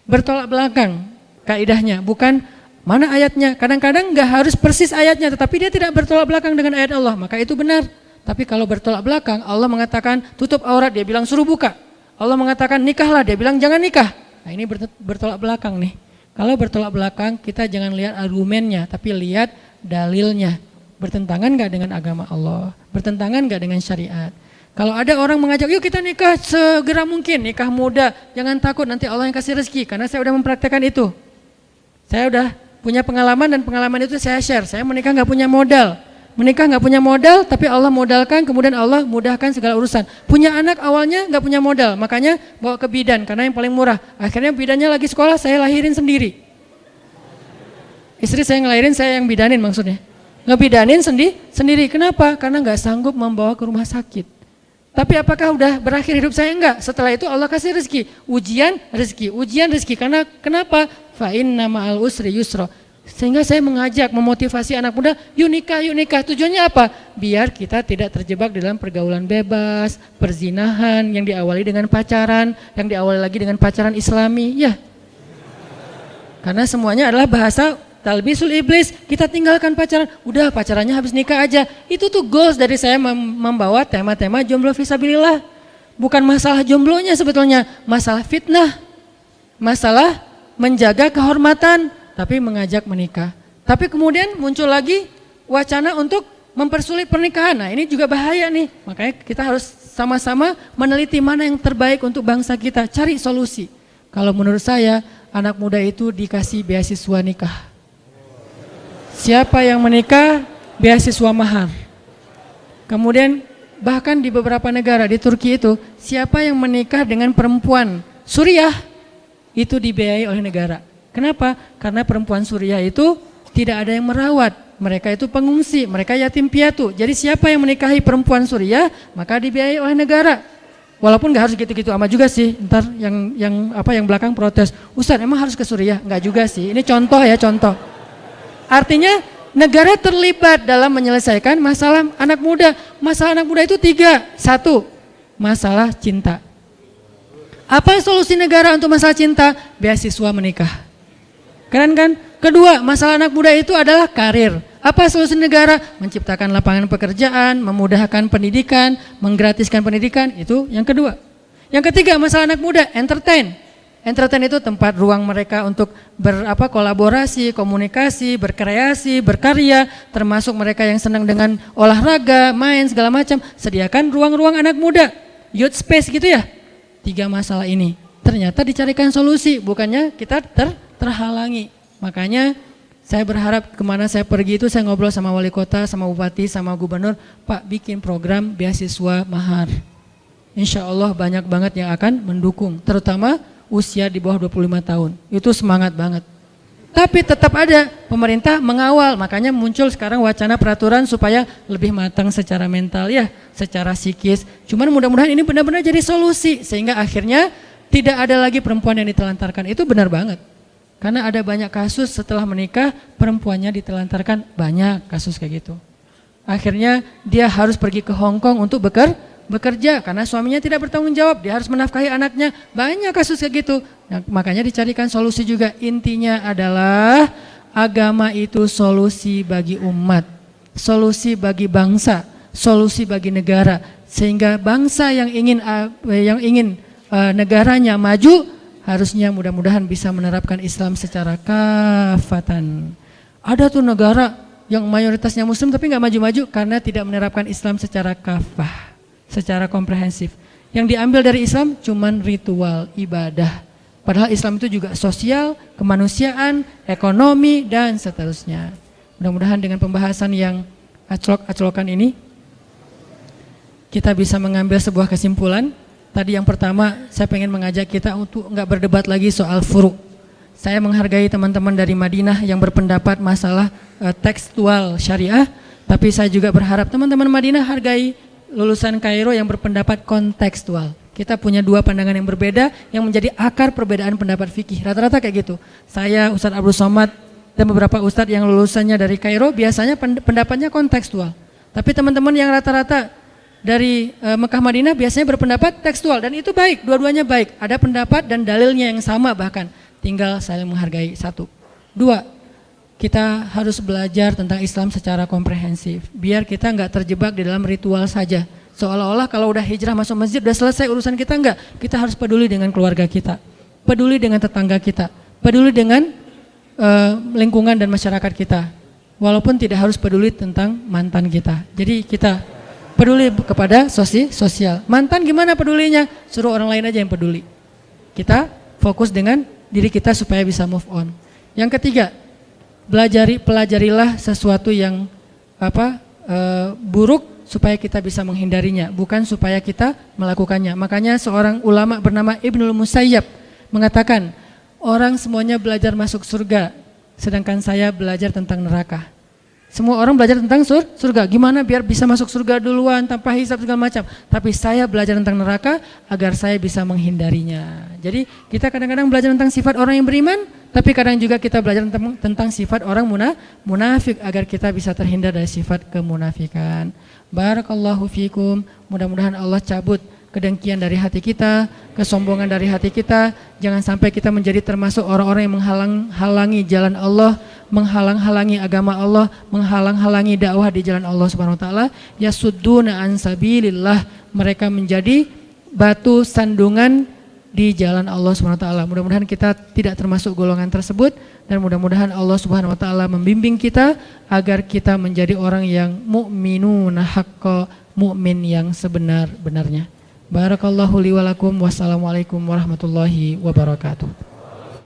bertolak belakang kaidahnya, bukan mana ayatnya. Kadang-kadang nggak harus persis ayatnya, tetapi dia tidak bertolak belakang dengan ayat Allah, maka itu benar. Tapi kalau bertolak belakang, Allah mengatakan tutup aurat, dia bilang suruh buka. Allah mengatakan nikahlah, dia bilang jangan nikah. Nah ini bertolak belakang nih. Kalau bertolak belakang, kita jangan lihat argumennya, tapi lihat dalilnya. Bertentangan nggak dengan agama Allah? Bertentangan nggak dengan syariat? Kalau ada orang mengajak, yuk kita nikah segera mungkin, nikah muda, jangan takut nanti Allah yang kasih rezeki. Karena saya udah mempraktekkan itu. Saya udah punya pengalaman dan pengalaman itu saya share. Saya menikah nggak punya modal. Menikah nggak punya modal, tapi Allah modalkan, kemudian Allah mudahkan segala urusan. Punya anak awalnya nggak punya modal, makanya bawa ke bidan karena yang paling murah. Akhirnya bidannya lagi sekolah, saya lahirin sendiri. Istri saya ngelahirin, saya yang bidanin maksudnya. Ngebidanin sendiri. Kenapa? Karena nggak sanggup membawa ke rumah sakit. Tapi apakah udah berakhir hidup saya? Enggak. Setelah itu Allah kasih rezeki, ujian rezeki. Karena kenapa? Fa inna ma'al usri yusra. Sehingga saya mengajak, memotivasi anak muda, yuk nikah. Tujuannya apa? Biar kita tidak terjebak dalam pergaulan bebas, perzinahan yang diawali dengan pacaran, yang diawali lagi dengan pacaran Islami. Ya. Karena semuanya adalah bahasa talbisul iblis. Kita tinggalkan pacaran, udah pacarannya habis nikah aja. Itu tuh goals dari saya membawa tema-tema jomblo fisabilillah. Bukan masalah jomblonya sebetulnya, masalah fitnah, masalah menjaga kehormatan, tapi mengajak menikah. Tapi kemudian muncul lagi wacana untuk mempersulit pernikahan. Nah ini juga bahaya nih. Makanya kita harus sama-sama meneliti mana yang terbaik untuk bangsa kita. Cari solusi. Kalau menurut saya anak muda itu dikasih beasiswa nikah. Siapa yang menikah beasiswa mahar. Kemudian bahkan di beberapa negara di Turki itu siapa yang menikah dengan perempuan Suriah itu dibiayai oleh negara. Kenapa? Karena perempuan Suriah itu tidak ada yang merawat. Mereka itu pengungsi, mereka yatim piatu. Jadi siapa yang menikahi perempuan Suriah maka dibiayai oleh negara. Walaupun nggak harus gitu-gitu amat juga sih. Ntar yang belakang protes, Ustaz emang harus ke Suriah? Nggak juga sih. Ini contoh ya, contoh. Artinya negara terlibat dalam menyelesaikan masalah anak muda. Masalah anak muda itu 3. 1, masalah cinta. Apa solusi negara untuk masalah cinta? Beasiswa menikah. Keren kan? Kedua, masalah anak muda itu adalah karir. Apa solusi negara? Menciptakan lapangan pekerjaan, memudahkan pendidikan, menggratiskan pendidikan. Itu yang kedua. Yang ketiga, masalah anak muda, entertain. Entertain itu tempat ruang mereka untuk kolaborasi, komunikasi, berkreasi, berkarya, termasuk mereka yang senang dengan olahraga, main segala macam. Sediakan ruang-ruang anak muda, youth space gitu ya. 3 masalah ini ternyata dicarikan solusi, bukannya kita terhalangi. Makanya saya berharap kemana saya pergi itu saya ngobrol sama wali kota, sama bupati, sama gubernur, Pak bikin program beasiswa mahar. Insya Allah banyak banget yang akan mendukung, terutama usia di bawah 25 tahun. Itu semangat banget. Tapi tetap ada pemerintah mengawal, makanya muncul sekarang wacana peraturan supaya lebih matang secara mental ya, secara psikis. Cuman mudah-mudahan ini benar-benar jadi solusi sehingga akhirnya tidak ada lagi perempuan yang ditelantarkan. Itu benar banget. Karena ada banyak kasus setelah menikah perempuannya ditelantarkan, banyak kasus kayak gitu. Akhirnya dia harus pergi ke Hong Kong untuk bekerja karena suaminya tidak bertanggung jawab, dia harus menafkahi anaknya. Banyak kasus kayak gitu. Nah, makanya dicarikan solusi juga. Intinya adalah agama itu solusi bagi umat, solusi bagi bangsa, solusi bagi negara. Sehingga bangsa yang ingin negaranya maju harusnya mudah-mudahan bisa menerapkan Islam secara kafatan. Ada tuh negara yang mayoritasnya muslim tapi nggak maju-maju karena tidak menerapkan Islam secara kafah, secara komprehensif. Yang diambil dari Islam cuman ritual, ibadah. Padahal Islam itu juga sosial, kemanusiaan, ekonomi, dan seterusnya. Mudah-mudahan dengan pembahasan yang aclok-aclokan ini, kita bisa mengambil sebuah kesimpulan. Tadi yang pertama, saya pengen mengajak kita untuk nggak berdebat lagi soal furu. saya menghargai teman-teman dari Madinah yang berpendapat masalah tekstual syariah, tapi saya juga berharap teman-teman Madinah hargai lulusan Kairo yang berpendapat kontekstual. Kita punya dua pandangan yang berbeda yang menjadi akar perbedaan pendapat fikih. Rata-rata kayak gitu. Saya, Ustadz Abdul Somad, dan beberapa ustadz yang lulusannya dari Kairo biasanya pendapatnya kontekstual. Tapi teman-teman yang rata-rata dari Mekah Madinah biasanya berpendapat tekstual, dan itu baik, dua-duanya baik. Ada pendapat dan dalilnya yang sama bahkan. Tinggal saling menghargai, satu. Dua, kita harus belajar tentang Islam secara komprehensif. Biar kita nggak terjebak di dalam ritual saja. Seolah-olah kalau udah hijrah masuk masjid udah selesai urusan kita, enggak. Kita harus peduli dengan keluarga kita, peduli dengan tetangga kita, peduli dengan lingkungan dan masyarakat kita. Walaupun tidak harus peduli tentang mantan kita. Jadi kita peduli kepada sosial. Mantan gimana pedulinya? Suruh orang lain aja yang peduli. Kita fokus dengan diri kita supaya bisa move on. Yang ketiga, pelajarilah sesuatu yang buruk supaya kita bisa menghindarinya, bukan supaya kita melakukannya. Makanya seorang ulama bernama Ibnul Musayyab mengatakan, orang semuanya belajar masuk surga, sedangkan saya belajar tentang neraka. Semua orang belajar tentang surga, gimana biar bisa masuk surga duluan tanpa hisab segala macam. Tapi saya belajar tentang neraka agar saya bisa menghindarinya. Jadi kita kadang-kadang belajar tentang sifat orang yang beriman, tapi kadang juga kita belajar tentang sifat orang munafik agar kita bisa terhindar dari sifat kemunafikan. Barakallahu fikum. Mudah-mudahan Allah cabut kedengkian dari hati kita, kesombongan dari hati kita. Jangan sampai kita menjadi termasuk orang-orang yang menghalang-halangi jalan Allah, menghalang-halangi agama Allah, menghalang-halangi dakwah di jalan Allah Subhanahu wa taala. Yasudduna an sabilillah, mereka menjadi batu sandungan di jalan Allah Subhanahu wa taala. Mudah-mudahan kita tidak termasuk golongan tersebut, dan mudah-mudahan Allah Subhanahu wa taala membimbing kita agar kita menjadi orang yang mukminuna haqqa, mukmin yang sebenar-benarnya. Barakallahu li wa lakum, wassalamualaikum warahmatullahi wabarakatuh.